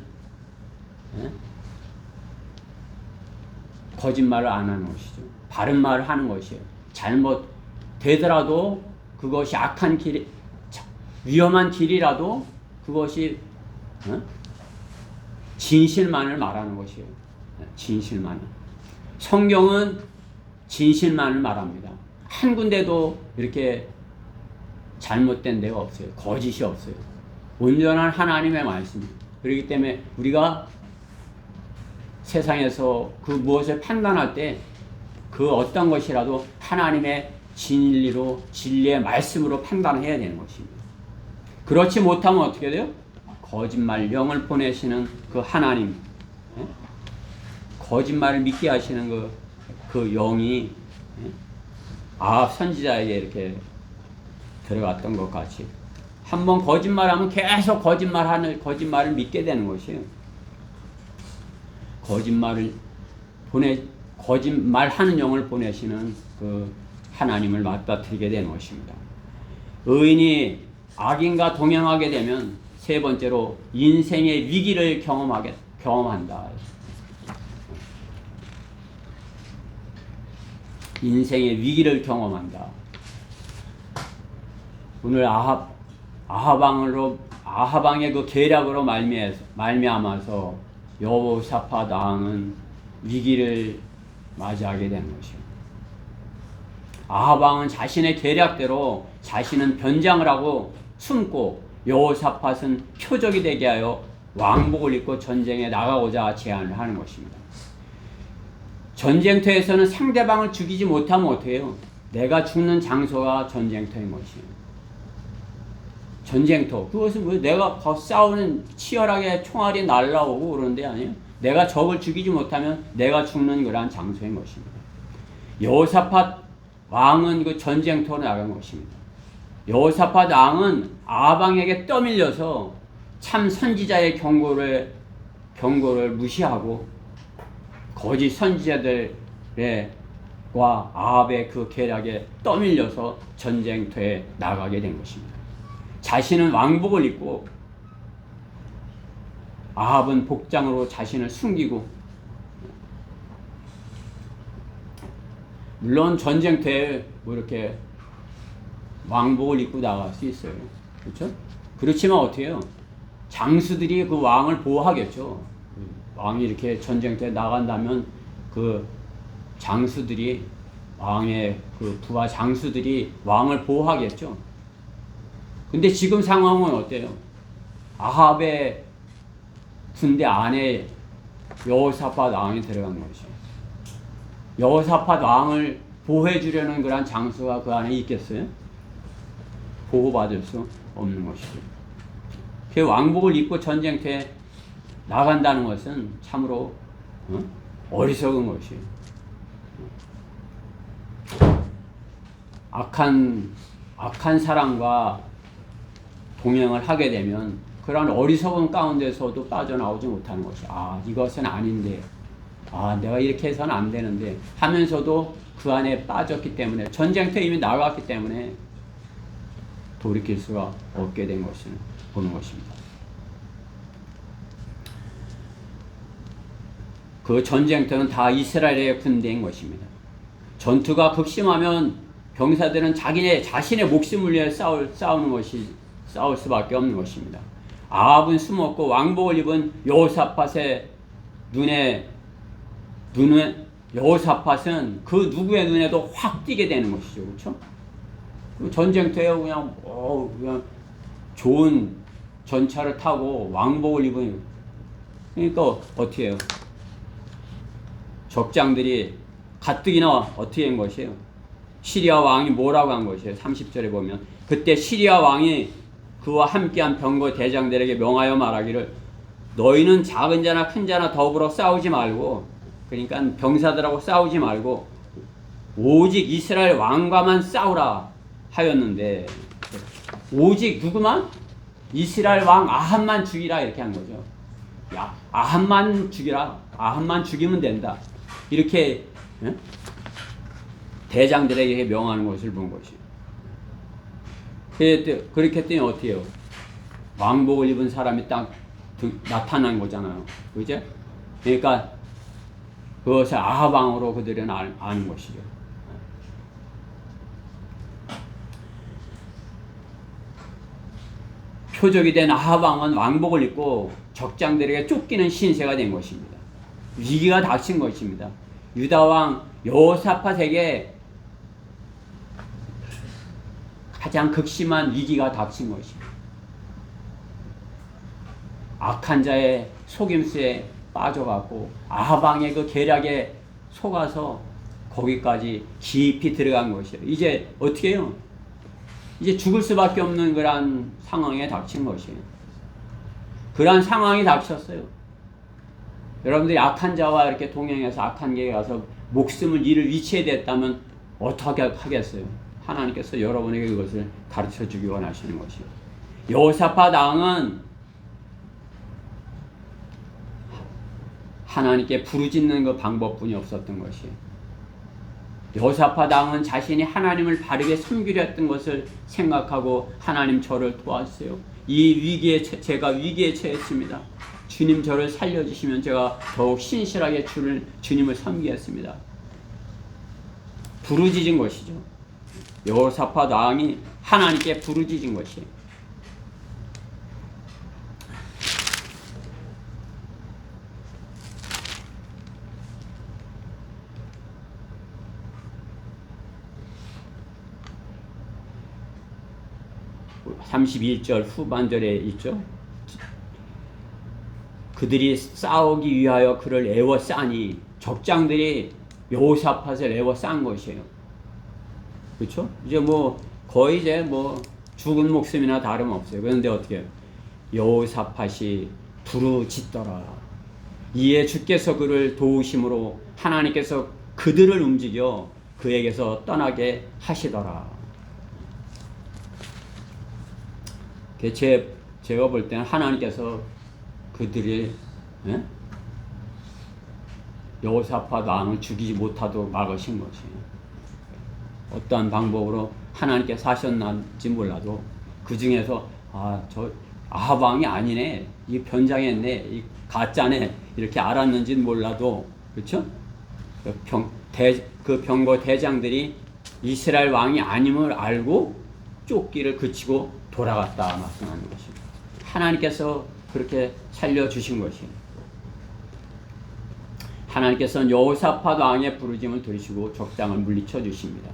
거짓말을 안 하는 것이죠. 바른 말을 하는 것이에요. 잘못 되더라도 그것이 악한 길, 위험한 길이라도 그것이 진실만을 말하는 것이에요. 진실만을. 성경은 진실만을 말합니다. 한 군데도 이렇게 잘못된 데가 없어요. 거짓이 없어요. 온전한 하나님의 말씀. 그렇기 때문에 우리가 세상에서 그 무엇을 판단할 때 그 어떤 것이라도 하나님의 진리로, 진리의 말씀으로 판단해야 되는 것입니다. 그렇지 못하면 어떻게 돼요? 거짓말 영을 보내시는 그 하나님, 거짓말을 믿게 하시는 그 영이 아합 선지자에게 이렇게 들어갔던 것 같이 한번 거짓말하면 계속 거짓말을 믿게 되는 것이에요. 거짓말하는 영을 보내시는 그 하나님을 맞닥뜨리게 되는 것입니다. 의인이 악인과 동행하게 되면 세 번째로 인생의 위기를 경험한다. 인생의 위기를 경험한다. 오늘 아하방의 그 계략으로 말미암아서 여호사밧 왕은 위기를 맞이하게 되는 것이요. 아하방은 자신의 계략대로 자신은 변장을 하고 숨고, 여호사밧은 표적이 되게 하여 왕복을 입고 전쟁에 나가고자 제안을 하는 것입니다. 전쟁터에서는 상대방을 죽이지 못하면 어때요? 내가 죽는 장소가 전쟁터인 것이에요. 전쟁터, 그것은 뭐 내가 싸우는 치열하게 총알이 날라오고 그런 데 아니에요. 내가 적을 죽이지 못하면 내가 죽는 그러한 장소인 것입니다. 여호사밧 왕은 그 전쟁터로 나간 것입니다. 여호사밧 왕은 아방에게 떠밀려서 참 선지자의 경고를 무시하고 거짓 선지자들과 아합의 그 계략에 떠밀려서 전쟁터에 나가게 된 것입니다. 자신은 왕복을 입고 아합은 복장으로 자신을 숨기고, 물론 전쟁터에 뭐 이렇게 왕복을 입고 나갈 수 있어요. 그렇죠? 그렇지만 어떻게 해요? 장수들이 그 왕을 보호하겠죠. 왕이 이렇게 전쟁터에 나간다면 그 장수들이, 왕의 그 부하 장수들이 왕을 보호하겠죠. 근데 지금 상황은 어때요? 아합의 군대 안에 여호사밧 왕이 들어간 것이죠. 여호사밧 왕을 보호해 주려는 그런 장수가 그 안에 있겠어요? 보호받을 수 없는 것이죠. 그 왕복을 입고 전쟁터에 나간다는 것은 참으로 어리석은 것이에요. 악한 사람과 동행을 하게 되면 그러한 어리석은 가운데서도 빠져나오지 못하는 것이, 이것은 아닌데, 내가 이렇게 해서는 안 되는데 하면서도 그 안에 빠졌기 때문에, 전쟁터에 이미 나갔기 때문에 돌이킬 수가 없게 된 것을 보는 것입니다. 그 전쟁터는 다 이스라엘의 군대인 것입니다. 전투가 극심하면 병사들은 자신의 목숨을 위해 싸울 수밖에 없는 것입니다. 아합은 숨었고 왕복을 입은 여호사밧의 여호사밧은 그 누구의 눈에도 확 띄게 되는 것이죠. 그렇죠? 전쟁터에 그냥 좋은 전차를 타고 왕복을 입은, 그러니까 어떻게 해요? 적장들이 가뜩이나 어떻게 한 것이에요? 시리아 왕이 뭐라고 한 것이에요? 30절에 보면, 그때 시리아 왕이 그와 함께한 병거 대장들에게 명하여 말하기를, 너희는 작은 자나 큰 자나 더불어 싸우지 말고, 그러니까 병사들하고 싸우지 말고 오직 이스라엘 왕과만 싸우라 하였는데, 오직 누구만? 이스라엘 왕 아합만 죽이라, 이렇게 한 거죠. 야, 아합만 죽이라. 아합만 죽이면 된다. 이렇게 대장들에게 명하는 것을 본 것이에요. 그렇게 했더니 어떻게 해요? 왕복을 입은 사람이 딱 나타난 거잖아요. 그죠? 그러니까 그것을 아합 왕으로 그들은 아는 것이죠. 표적이 된 아합 왕은 왕복을 입고 적장들에게 쫓기는 신세가 된 것입니다. 위기가 닥친 것입니다. 유다 왕 여호사밧에게 가장 극심한 위기가 닥친 것입니다. 악한 자의 속임수에 빠져갖고 아합 왕의 그 계략에 속아서 거기까지 깊이 들어간 것이에요. 이제 어떻게 해요? 이제 죽을 수밖에 없는 그러한 상황에 닥친 것이에요. 그러한 상황이 닥쳤어요. 여러분들이 악한 자와 이렇게 동행해서 악한 길에 가서 목숨을 잃을 위치에 됐다면 어떻게 하겠어요? 하나님께서 여러분에게 그것을 가르쳐 주기 원하시는 것이에요. 여호사밧 왕은 하나님께 부르짖는 그 방법뿐이 없었던 것이에요. 여호사밧 왕은 자신이 하나님을 바르게 섬기려 했던 것을 생각하고 하나님 저를 도와주세요. 이 위기에 제가 위기에 처했습니다. 주님 저를 살려주시면 제가 더욱 신실하게 주님을 섬기겠습니다. 부르짖은 것이죠. 여호사밧 왕이 하나님께 부르짖은 것이에요. (31절) 후반절에 있죠. 그들이 싸우기 위하여 그를 애워싸니 적장들이 여호사밧을 애워싼 것이에요. 그렇죠? 이제 뭐 거의 이제 뭐 죽은 목숨이나 다름없어요. 그런데 어떻게 해요? 여호사밧이 부르짖더라. 이에 주께서 그를 도우심으로 하나님께서 그들을 움직여 그에게서 떠나게 하시더라. 제가 볼 때는 하나님께서 그들이 여호사밧 왕을 죽이지 못하도록 막으신 것이에요. 어떠한 방법으로 하나님께서 하셨는지 몰라도 그 중에서 저 아합 왕이 아니네, 이 변장했네, 이 가짜네 이렇게 알았는지는 몰라도 그렇죠? 그 병거 대장들이 이스라엘 왕이 아님을 알고 쫓기를 그치고 돌아갔다 말씀하는 것입니다. 하나님께서 그렇게 살려주신 것이에요. 하나님께서는 여호사밧 왕의 부르짖음을 들으시고 적장을 물리쳐 주십니다.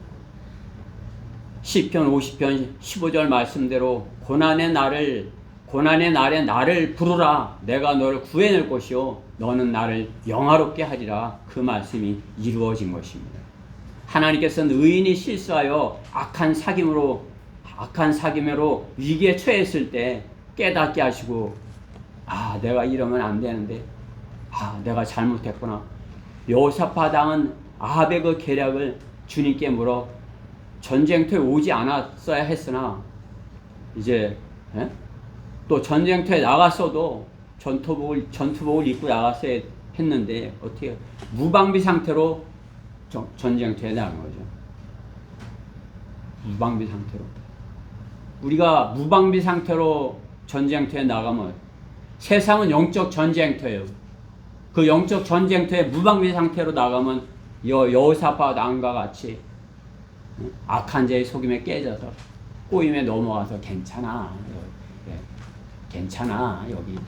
시편 50편 15절 말씀대로 고난의 날에 나를 부르라. 내가 너를 구해낼 것이요 너는 나를 영화롭게 하리라. 그 말씀이 이루어진 것입니다. 하나님께서는 의인이 실수하여 악한 사귐으로 위기에 처했을 때 깨닫게 하시고 내가 이러면 안 되는데 내가 잘못했구나. 여호사밧 왕은 아합의 그 계략을 주님께 물어 전쟁터에 오지 않았어야 했으나 이제 또 전쟁터에 나갔어도 전투복을 입고 나갔어야 했는데 어떻게 무방비 상태로 전쟁터에 나간 거죠. 무방비 상태로. 우리가 무방비 상태로 전쟁터에 나가면 세상은 영적 전쟁터예요. 그 영적 전쟁터에 무방비 상태로 나가면 여호사밧 왕과 같이 악한 자의 속임에 깨져서 꼬임에 넘어가서 괜찮아 여기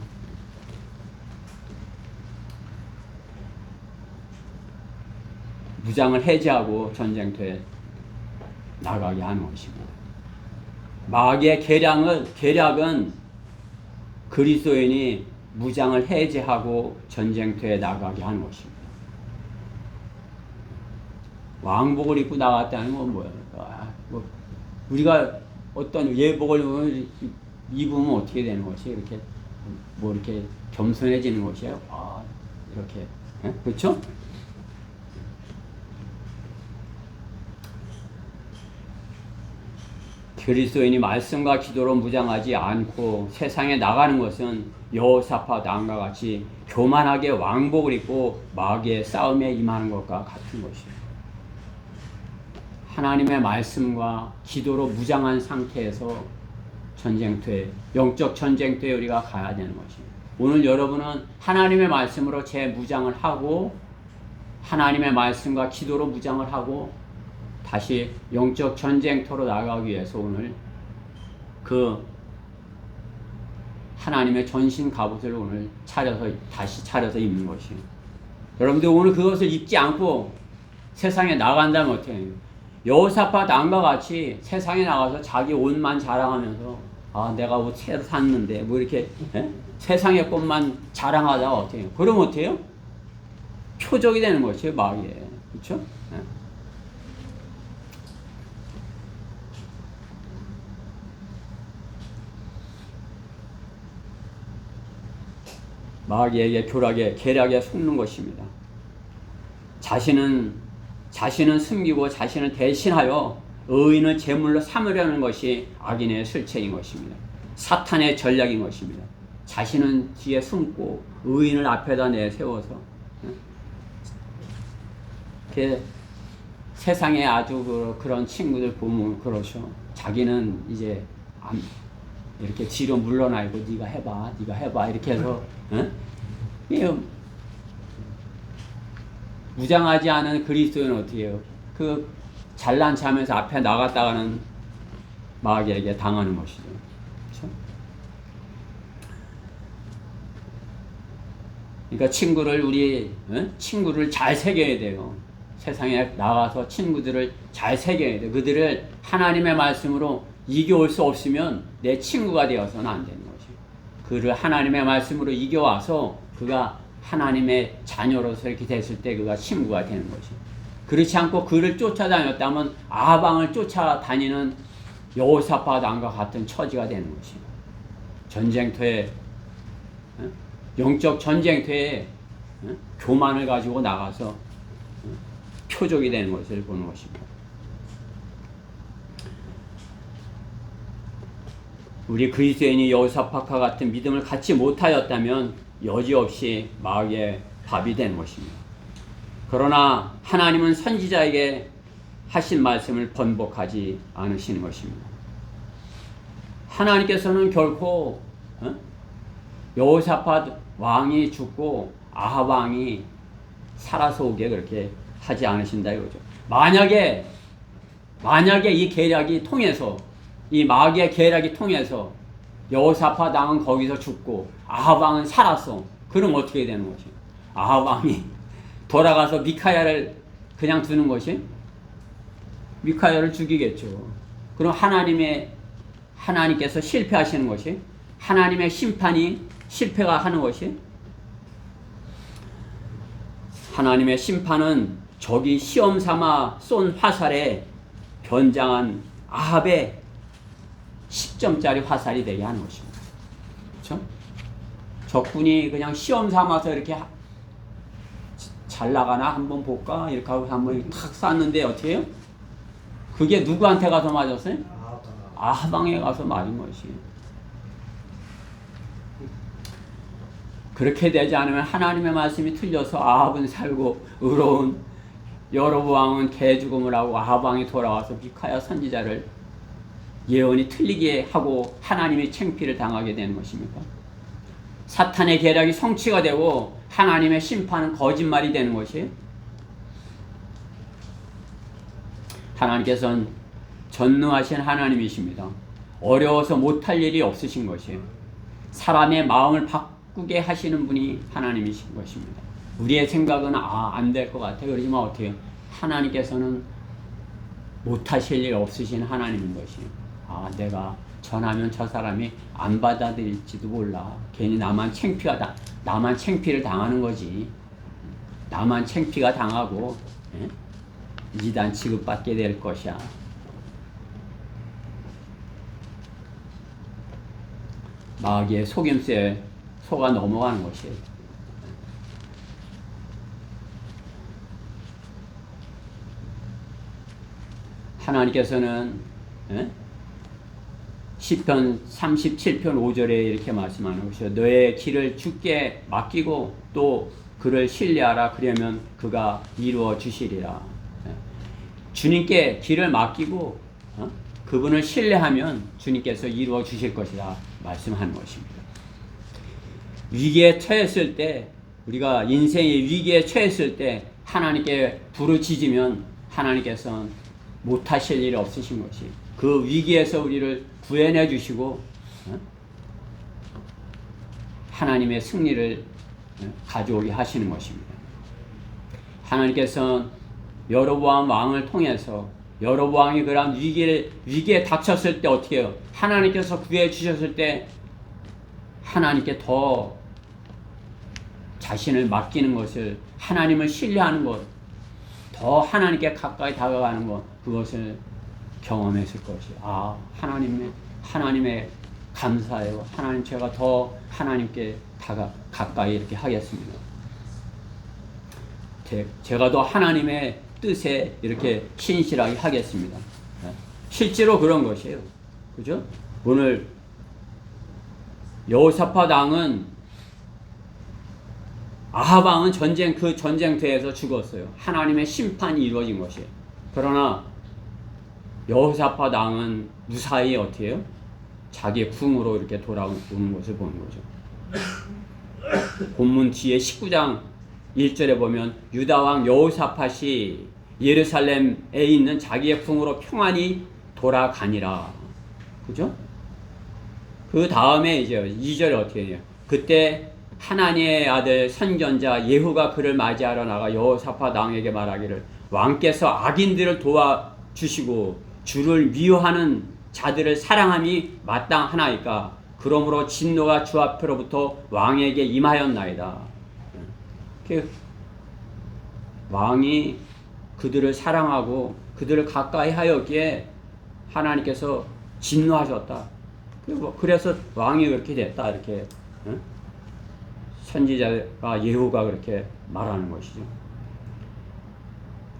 무장을 해제하고 전쟁터에 나가게 하는 것입니다. 마귀의 계략은 그리스도인이 무장을 해제하고 전쟁터에 나가게 하는 것입니다. 왕복을 입고 나갔다는 건 뭐야? 우리가 어떤 예복을 입으면 어떻게 되는 것이 이렇게 이렇게 겸손해지는 것이에요. 이렇게 그렇죠? 그리스도인이 말씀과 기도로 무장하지 않고 세상에 나가는 것은 여호사밧 왕과 같이 교만하게 왕복을 입고 마귀의 싸움에 임하는 것과 같은 것이에요. 하나님의 말씀과 기도로 무장한 상태에서 전쟁터에, 영적 전쟁터에 우리가 가야 되는 것입니다. 오늘 여러분은 하나님의 말씀으로 재무장을 하고 하나님의 말씀과 기도로 무장을 하고 다시 영적 전쟁터로 나가기 위해서 오늘 그 하나님의 전신 갑옷을 오늘 다시 차려서 입는 것이에요. 여러분들 오늘 그것을 입지 않고 세상에 나간다면 어떻게 해요? 여호사밧 왕과 같이 세상에 나가서 자기 옷만 자랑하면서 내가 옷 새로 샀는데 이렇게 세상의 것만 자랑하다가 어떻게 해요? 그러면 어떻게 해요? 표적이 되는 것이에요, 마귀에. 그렇죠? 마귀에게 계략에 속는 것입니다. 자신은 숨기고 자신을 대신하여 의인을 제물로 삼으려는 것이 악인의 실체인 것입니다. 사탄의 전략인 것입니다. 자신은 뒤에 숨고 의인을 앞에다 내세워서 그 세상에 아주 그런 친구들 보면 그러셔. 자기는 이제 이렇게 뒤로 물러나고 네가 해봐 이렇게 해서 무장하지 않은 그리스도인은 어떻게 해요? 그 잘난 체하면서 앞에 나갔다가는 마귀에게 당하는 것이죠. 그렇죠? 그러니까 친구를 잘 새겨야 돼요. 세상에 나가서 친구들을 잘 새겨야 돼. 그들을 하나님의 말씀으로 이겨올 수 없으면 내 친구가 되어서는 안 되는 거지. 그를 하나님의 말씀으로 이겨와서 그가 하나님의 자녀로서 이렇게 됐을 때 그가 친구가 되는 거지. 그렇지 않고 그를 쫓아다녔다면 아방을 쫓아다니는 여호사밧 왕과 같은 처지가 되는 것이. 전쟁터에 영적 전쟁터에 교만을 가지고 나가서 표적이 되는 것을 보는 것입니다. 우리 그리스도인이 여호사밧과 같은 믿음을 갖지 못하였다면 여지없이 마귀의 밥이 되는 것입니다. 그러나 하나님은 선지자에게 하신 말씀을 번복하지 않으시는 것입니다. 하나님께서는 결코 여호사밧 왕이 죽고 아합 왕이 살아서 오게 그렇게 하지 않으신다 이거죠. 만약에 이 계략이 통해서 이 마귀의 계략이 통해서 여호사밧 왕은 거기서 죽고 아합 왕은 살았어. 그럼 어떻게 되는 것이? 아합 왕이 돌아가서 미카야를 그냥 두는 것이? 미카야를 죽이겠죠. 그럼 하나님께서 실패하시는 것이? 하나님의 심판이 실패가 하는 것이? 하나님의 심판은 적이 시험 삼아 쏜 화살에 변장한 아합의 10점짜리 화살이 되게 하는 것입니다. 그렇죠? 적군이 그냥 시험 삼아서 이렇게 잘 나가나 한번 볼까 이렇게 하고 한번 탁 쐈는데 어떻게 해요? 그게 누구한테 가서 맞았어요? 아합왕에 가서 맞은 것이에요. 그렇게 되지 않으면 하나님의 말씀이 틀려서 아합은 살고 의로운 여로보암은 개죽음을 하고 아합왕이 돌아와서 미카야 선지자를 예언이 틀리게 하고 하나님이 창피를 당하게 되는 것입니까? 사탄의 계략이 성취가 되고 하나님의 심판은 거짓말이 되는 것이에요. 하나님께서는 전능하신 하나님이십니다. 어려워서 못할 일이 없으신 것이에요. 사람의 마음을 바꾸게 하시는 분이 하나님이신 것입니다. 우리의 생각은 안 될 것 같아. 그러지만 어떻게 해요? 하나님께서는 못하실 일 없으신 하나님인 것이에요. 내가 전하면 저 사람이 안 받아들일지도 몰라. 괜히 나만 창피를 당하는 거지. 나만 창피가 당하고 이단 취급받게 될 것이야. 마귀의 속임수에 속아 넘어가는 것이에요. 하나님께서는 시편 37편 5절에 이렇게 말씀하는 것이요. 너의 길을 주께 맡기고 또 그를 신뢰하라. 그러면 그가 이루어 주시리라. 주님께 길을 맡기고 그분을 신뢰하면 주님께서 이루어 주실 것이다 말씀하는 것입니다. 위기에 처했을 때, 우리가 인생의 위기에 처했을 때 하나님께 부르짖으면 하나님께서는 못하실 일이 없으신 것이, 그 위기에서 우리를 구해내 주시고 하나님의 승리를 가져오게 하시는 것입니다. 하나님께서는 여로보암 왕을 통해서 여로보암이 그런 위기에 닥쳤을 때 어떻게 해요? 하나님께서 구해 주셨을 때 하나님께 더 자신을 맡기는 것을, 하나님을 신뢰하는 것, 더 하나님께 가까이 다가가는 것, 그것을 경험했을 것이. 하나님의 감사해요. 하나님, 제가 더 하나님께 가까이 이렇게 하겠습니다. 제가 더 하나님의 뜻에 이렇게 신실하게 하겠습니다. 실제로 그런 것이에요. 그죠? 오늘 여호사밧 왕은 아합 왕은 그 전쟁터에서 죽었어요. 하나님의 심판이 이루어진 것이에요. 그러나 여호사밧 왕은 무사히 어떻게 해요? 자기의 궁으로 이렇게 돌아오는 것을 보는 거죠. 본문 뒤에 19장 1절에 보면 유다 왕 여호사밧이 예루살렘에 있는 자기의 궁으로 평안히 돌아가니라. 그죠? 그 다음에 이제 2절에 어떻게 해요? 그때 하나님의 아들 선견자 예후가 그를 맞이하러 나가 여호사밧 왕에게 말하기를 왕께서 악인들을 도와주시고 주를 미워하는 자들을 사랑함이 마땅하나이까 그러므로 진노가 주 앞으로부터 왕에게 임하였나이다. 왕이 그들을 사랑하고 그들을 가까이 하였기에 하나님께서 진노하셨다. 그래서 왕이 그렇게 됐다. 이렇게 선지자가 예후가 그렇게 말하는 것이죠.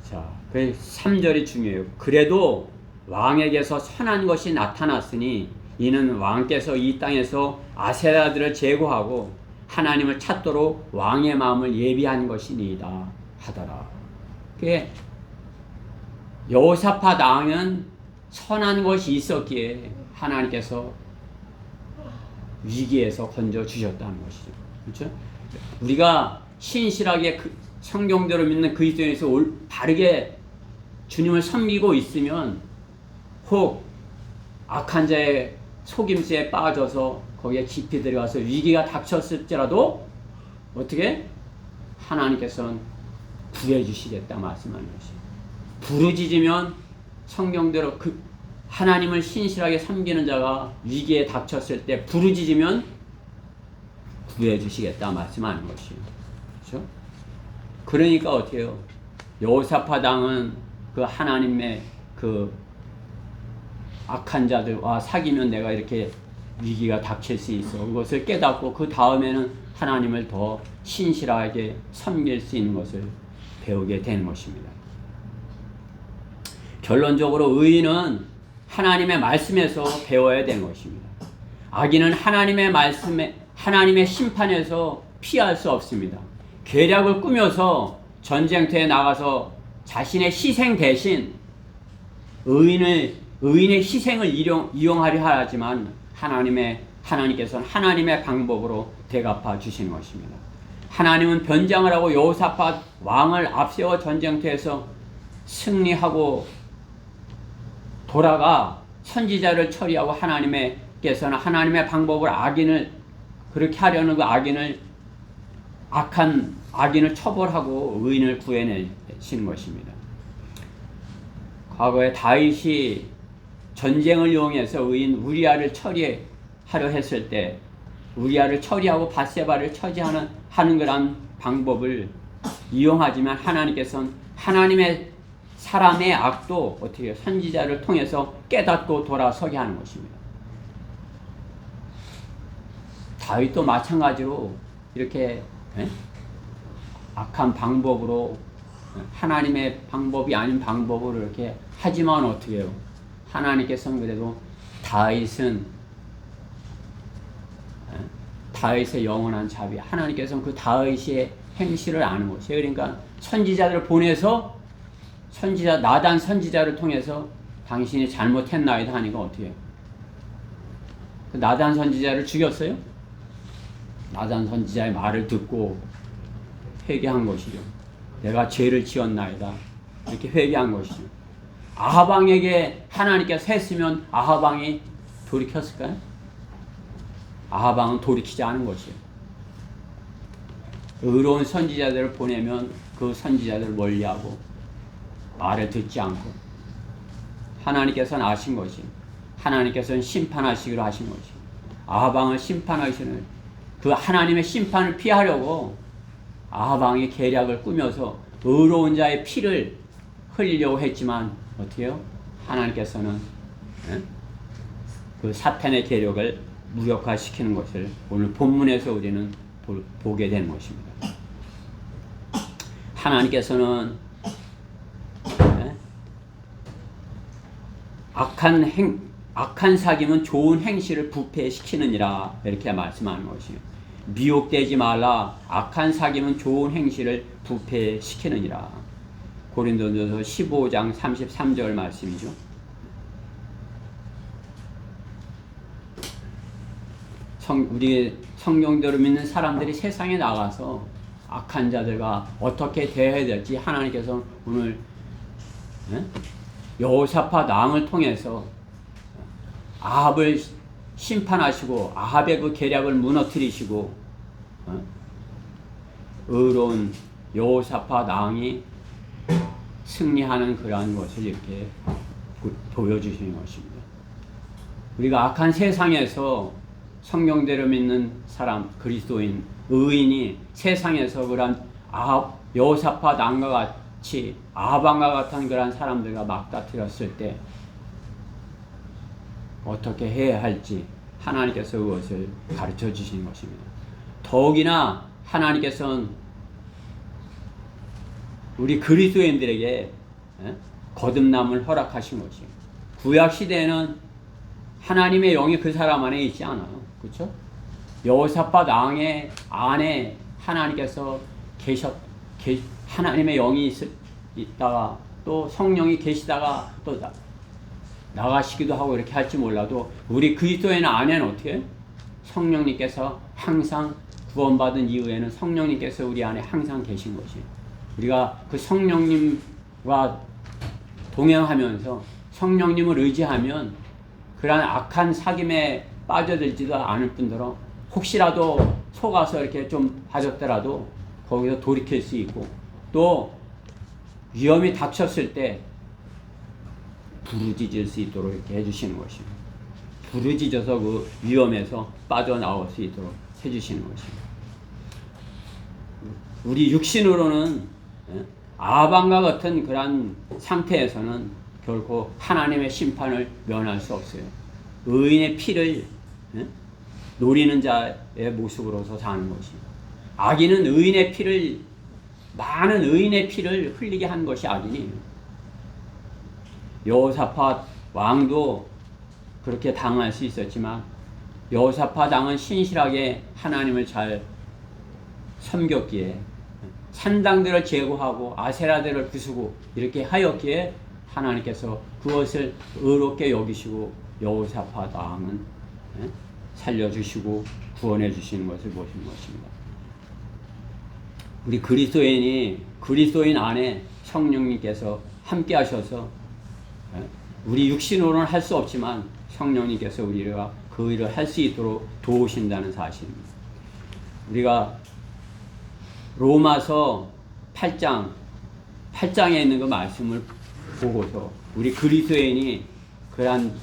자, 그 3절이 중요해요. 그래도 왕에게서 선한 것이 나타났으니 이는 왕께서 이 땅에서 아세라들을 제거하고 하나님을 찾도록 왕의 마음을 예비한 것이니이다 하더라. 그게 여호사밧 왕은 선한 것이 있었기에 하나님께서 위기에서 건져 주셨다는 것이죠. 그렇죠? 우리가 신실하게 성경대로 믿는 그리스도인에서 바르게 주님을 섬기고 있으면 혹 악한 자의 속임수에 빠져서 거기에 깊이 들어가서 위기가 닥쳤을지라도 어떻게 하나님께서는 구해 주시겠다 말씀하는 것이에요. 부르짖으면 성경대로 하나님을 신실하게 섬기는 자가 위기에 닥쳤을 때 부르짖으면 구해 주시겠다 말씀하는 것이에요. 그렇죠? 그러니까 어떻게 해요? 여호사밧 왕은 그 하나님의 그 악한 자들과 사귀면 내가 이렇게 위기가 닥칠 수 있어. 그것을 깨닫고 그 다음에는 하나님을 더 신실하게 섬길 수 있는 것을 배우게 된 것입니다. 결론적으로 의인은 하나님의 말씀에서 배워야 되는 것입니다. 악인은 하나님의 심판에서 피할 수 없습니다. 계략을 꾸며서 전쟁터에 나가서 자신의 희생 대신 의인의 희생을 이용하려 하지만 하나님께서는 하나님의 방법으로 대갚아 주시는 것입니다. 하나님은 변장을 하고 여호사밧 왕을 앞세워 전쟁터에서 승리하고 돌아가 선지자를 처리하고 하나님께서는 하나님의 방법을 악인을 그렇게 하려는 그 악한 악인을 처벌하고 의인을 구해내신 것입니다. 과거에 다윗이 전쟁을 이용해서 의인 우리아를 처리하려 했을 때 우리아를 처리하고 밧세바를 처리하는 그런 방법을 이용하지만 하나님께서는 하나님의 사람의 악도 어떻게 선지자를 통해서 깨닫고 돌아서게 하는 것입니다. 다윗도 마찬가지로 이렇게 악한 방법으로 하나님의 방법이 아닌 방법으로 이렇게 하지만 어떻게 해요? 하나님께서는 그래도 다윗의 영원한 자비, 하나님께서는 그 다윗의 행실을 아는 것이에요. 그러니까 선지자들을 보내서 나단 선지자를 통해서 당신이 잘못했나이다 하니까 어떻게 해요? 그 나단 선지자를 죽였어요? 나단 선지자의 말을 듣고 회개한 것이죠. 내가 죄를 지었나이다. 이렇게 회개한 것이죠. 아합 왕에게 하나님께서 했으면 아합 왕이 돌이켰을까요? 아합 왕은 돌이키지 않은 것이에요. 의로운 선지자들을 보내면 그 선지자들을 멀리하고 말을 듣지 않고 하나님께서는 아신 것이 하나님께서는 심판하시기로 하신 것이 아합 왕을 심판하시는 그 하나님의 심판을 피하려고 아합 왕이 계략을 꾸며서 의로운 자의 피를 흘리려고 했지만 어떻게 해요? 하나님께서는 그 사탄의 계략을 무력화시키는 것을 오늘 본문에서 우리는 보게 되는 것입니다. 하나님께서는 악한 사귐은 좋은 행실을 부패시키느니라 이렇게 말씀하는 것이에요. 미혹되지 말라. 악한 사귐은 좋은 행실을 부패시키느니라. 고린도전서 15장 33절 말씀이죠. 우리 성경대로 믿는 사람들이 세상에 나가서 악한 자들과 어떻게 대해야 될지 하나님께서 오늘 여호사밧 왕을 통해서 아합을 심판하시고 아합의 그 계략을 무너뜨리시고 의로운 여호사밧 왕이 승리하는 그러한 것을 이렇게 보여주시는 것입니다. 우리가 악한 세상에서 성경대로 믿는 사람, 그리스도인, 의인이 세상에서 그런 여호사밧 왕과 같이 아합 왕과 같은 그런 사람들과 맞닥뜨렸을 때 어떻게 해야 할지 하나님께서 그것을 가르쳐 주시는 것입니다. 더욱이나 하나님께서는 우리 그리스도인들에게 거듭남을 허락하신 것이에요. 구약 시대에는 하나님의 영이 그 사람 안에 있지 않아요. 그렇죠? 여호사밧 왕의 안에 하나님께서 하나님의 영이 있다가 또 성령이 계시다가 또 나가시기도 하고 이렇게 할지 몰라도 우리 그리스도인 안에는 어떻게 성령님께서 항상 구원받은 이후에는 성령님께서 우리 안에 항상 계신 것이에요. 우리가 그 성령님과 동행하면서 성령님을 의지하면 그러한 악한 사귐에 빠져들지도 않을 뿐더러 혹시라도 속아서 이렇게 좀 빠졌더라도 거기서 돌이킬 수 있고 또 위험이 닥쳤을 때 부르짖을 수 있도록 이렇게 해주시는 것입니다. 부르짖어서 그 위험에서 빠져나올 수 있도록 해주시는 것입니다. 우리 육신으로는 아방과 같은 그러한 상태에서는 결코 하나님의 심판을 면할 수 없어요. 의인의 피를 노리는 자의 모습으로서 사는 것입니다. 악인은 많은 의인의 피를 흘리게 한 것이 악인이에요. 여호사밧 왕도 그렇게 당할 수 있었지만 여호사밧 왕은 신실하게 하나님을 잘 섬겼기에 산당들을 제거하고 아세라들을 부수고 이렇게 하였기에 하나님께서 그것을 의롭게 여기시고 여호사밧 왕은 살려주시고 구원해 주시는 것을 보시는 것입니다. 우리 그리스도인 안에 성령님께서 함께 하셔서 우리 육신으로는 할 수 없지만 성령님께서 우리가 그 일을 할 수 있도록 도우신다는 사실입니다. 우리가 로마서 8장에 있는 그 말씀을 보고서 우리 그리스도인이 그러한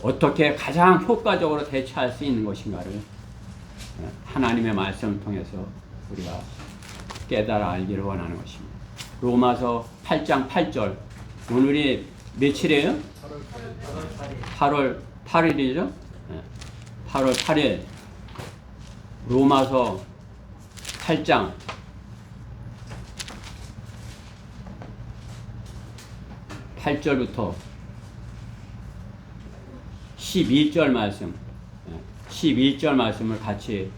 어떻게 가장 효과적으로 대처할 수 있는 것인가를 하나님의 말씀을 통해서 우리가 깨달아 알기를 원하는 것입니다. 로마서 8장 8절. 오늘이 며칠이에요? 8월 8일이죠? 8월 8일. 로마서 8장 8절부터 11절 말씀, 11절 말씀을 같이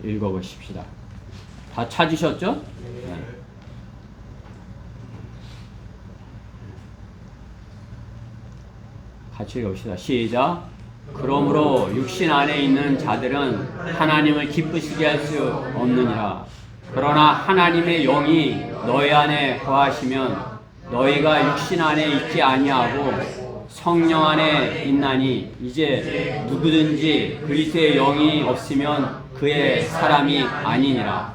읽어보십시다. 다 찾으셨죠? 네. 같이 읽읍시다. 시작. 그러므로 육신 안에 있는 자들은 하나님을 기쁘시게 할 수 없느니라. 그러나 하나님의 영이 너희 안에 거하시면 너희가 육신 안에 있지 아니하고 성령 안에 있나니 이제 누구든지 그리스도의 영이 없으면 그의 사람이 아니니라.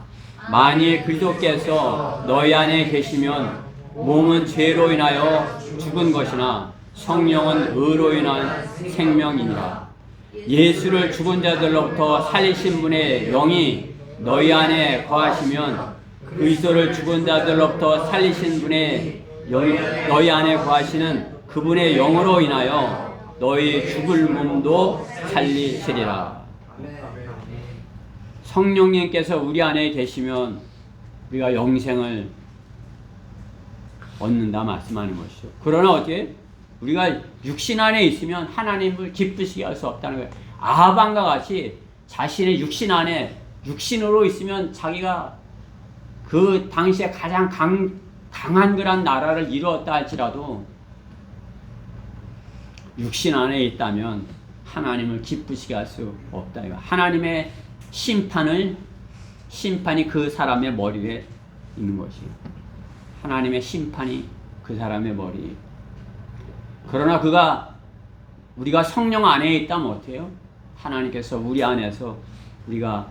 만일 그리스도께서 너희 안에 계시면 몸은 죄로 인하여 죽은 것이나 성령은 의로 인한 생명이니라. 예수를 죽은 자들로부터 살리신 분의 영이 너희 안에 거하시면 그리스도를 죽은 자들로부터 살리신 분의 영이 너희 안에 거하시는 그분의 영으로 인하여 너희 죽을 몸도 살리시리라. 성령님께서 우리 안에 계시면 우리가 영생을 얻는다 말씀하는 것이죠. 그러나 어떻게 우리가 육신 안에 있으면 하나님을 기쁘시게 할 수 없다는 거예요. 아합왕과 같이 자신의 육신 안에 육신으로 있으면 자기가 그 당시에 가장 강한 그런 나라를 이루었다 할지라도 육신 안에 있다면 하나님을 기쁘시게 할 수 없다. 하나님의 심판이 그 사람의 머리 위에 있는 것이. 하나님의 심판이 그 사람의 머리. 그러나 우리가 성령 안에 있다면 어때요? 하나님께서 우리 안에서 우리가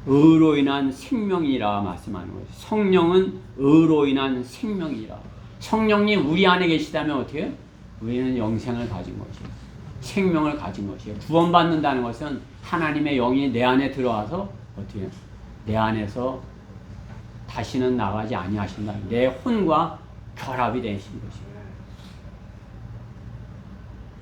의로 인한 생명이라 말씀하는 거죠. 성령은 의로 인한 생명이라. 성령님 우리 안에 계시다면 어떻게 해요? 우리는 영생을 가진 것이에요. 생명을 가진 것이에요. 구원받는다는 것은 하나님의 영이 내 안에 들어와서 어떻게 해요? 내 안에서 다시는 나가지 아니하신다. 내 혼과 결합이 되신 것이에요.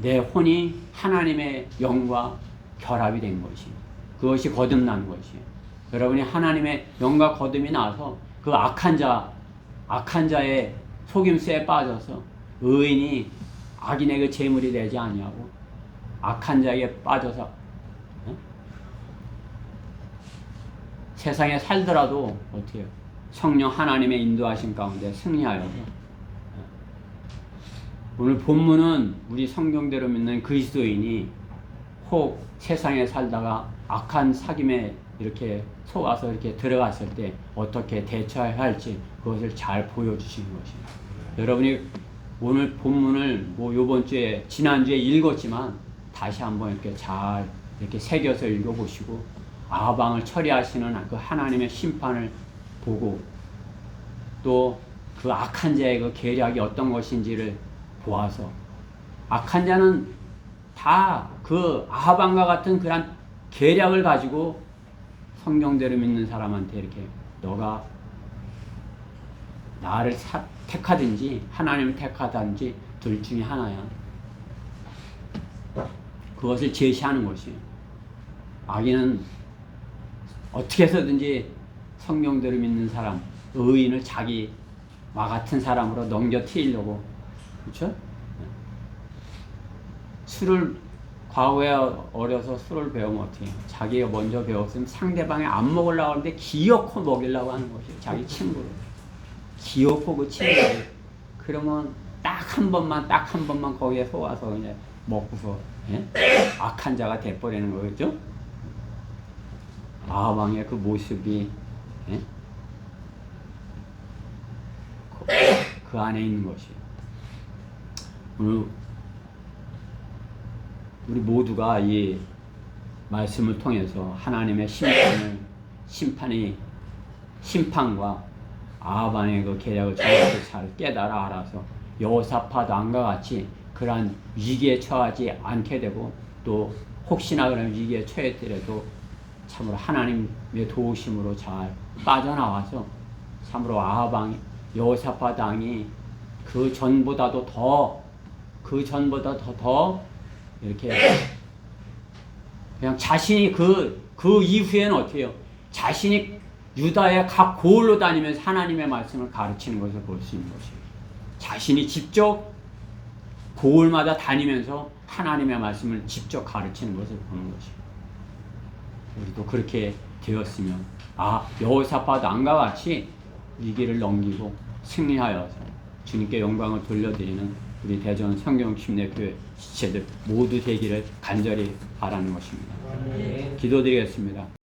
내 혼이 하나님의 영과 결합이 된 것이에요. 그것이 거듭난 것이에요. 여러분이 하나님의 영과 거듭이 나서 그 악한 자의 속임수에 빠져서 의인이 악인의 그 재물이 되지 아니하고 악한 자에게 빠져서 세상에 살더라도 어떻게 해요? 성령 하나님의 인도하신 가운데 승리하여서 오늘 본문은 우리 성경대로 믿는 그리스도인이 혹 세상에 살다가 악한 사귐에 이렇게 속아서 이렇게 들어갔을 때 어떻게 대처해야 할지 그것을 잘 보여주시는 것입니다. 여러분이 오늘 본문을 요번 주에 지난주에 읽었지만 다시 한번 이렇게 잘 이렇게 새겨서 읽어보시고 아합왕을 처리하시는 그 하나님의 심판을 보고 또 그 악한 자의 그 계략이 어떤 것인지를 보아서 악한 자는 다 그 아합왕과 같은 그런 계략을 가지고 성경대로 믿는 사람한테 이렇게 너가 나를 택하든지 하나님을 택하든지 둘 중에 하나야. 그것을 제시하는 것이에요. 악인은 어떻게 해서든지 성경대로 믿는 사람, 의인을 자기와 같은 사람으로 넘겨뜨리려고, 그렇죠? 술을 과거에 어려서 술을 배우면 어떻게 해요? 자기가 먼저 배웠으면 상대방이 안 먹으려고 하는데 기어코 먹이려고 하는 것이에요. 자기 친구를. 기어코 그 친구를. 그러면 딱 한 번만 거기에 속아서 그냥 먹고서 악한 자가 돼버리는 거겠죠? 아합왕의 그 모습이 그 안에 있는 것이에요. 오늘 우리 모두가 이 말씀을 통해서 하나님의 심판과 아합왕의 그 계략을 정확히 잘 깨달아 알아서 여호사밧 왕과 같이 그러한 위기에 처하지 않게 되고 또 혹시나 그런 위기에 처했더라도 참으로 하나님의 도우심으로 잘 빠져나와서 참으로 여호사밧 왕이 그 전보다도 더 이렇게 그냥 자신이 그 이후에는 어떻게 해요? 자신이 유다의 각 고을로 다니면서 하나님의 말씀을 가르치는 것을 볼 수 있는 것이에요. 자신이 직접 고을마다 다니면서 하나님의 말씀을 직접 가르치는 것을 보는 것이에요. 우리도 그렇게 되었으면 여호사밧 왕과 같이 위기를 넘기고 승리하여서 주님께 영광을 돌려드리는 우리 대전 성경심리교회 지체들 모두 되기를 간절히 바라는 것입니다. 기도드리겠습니다.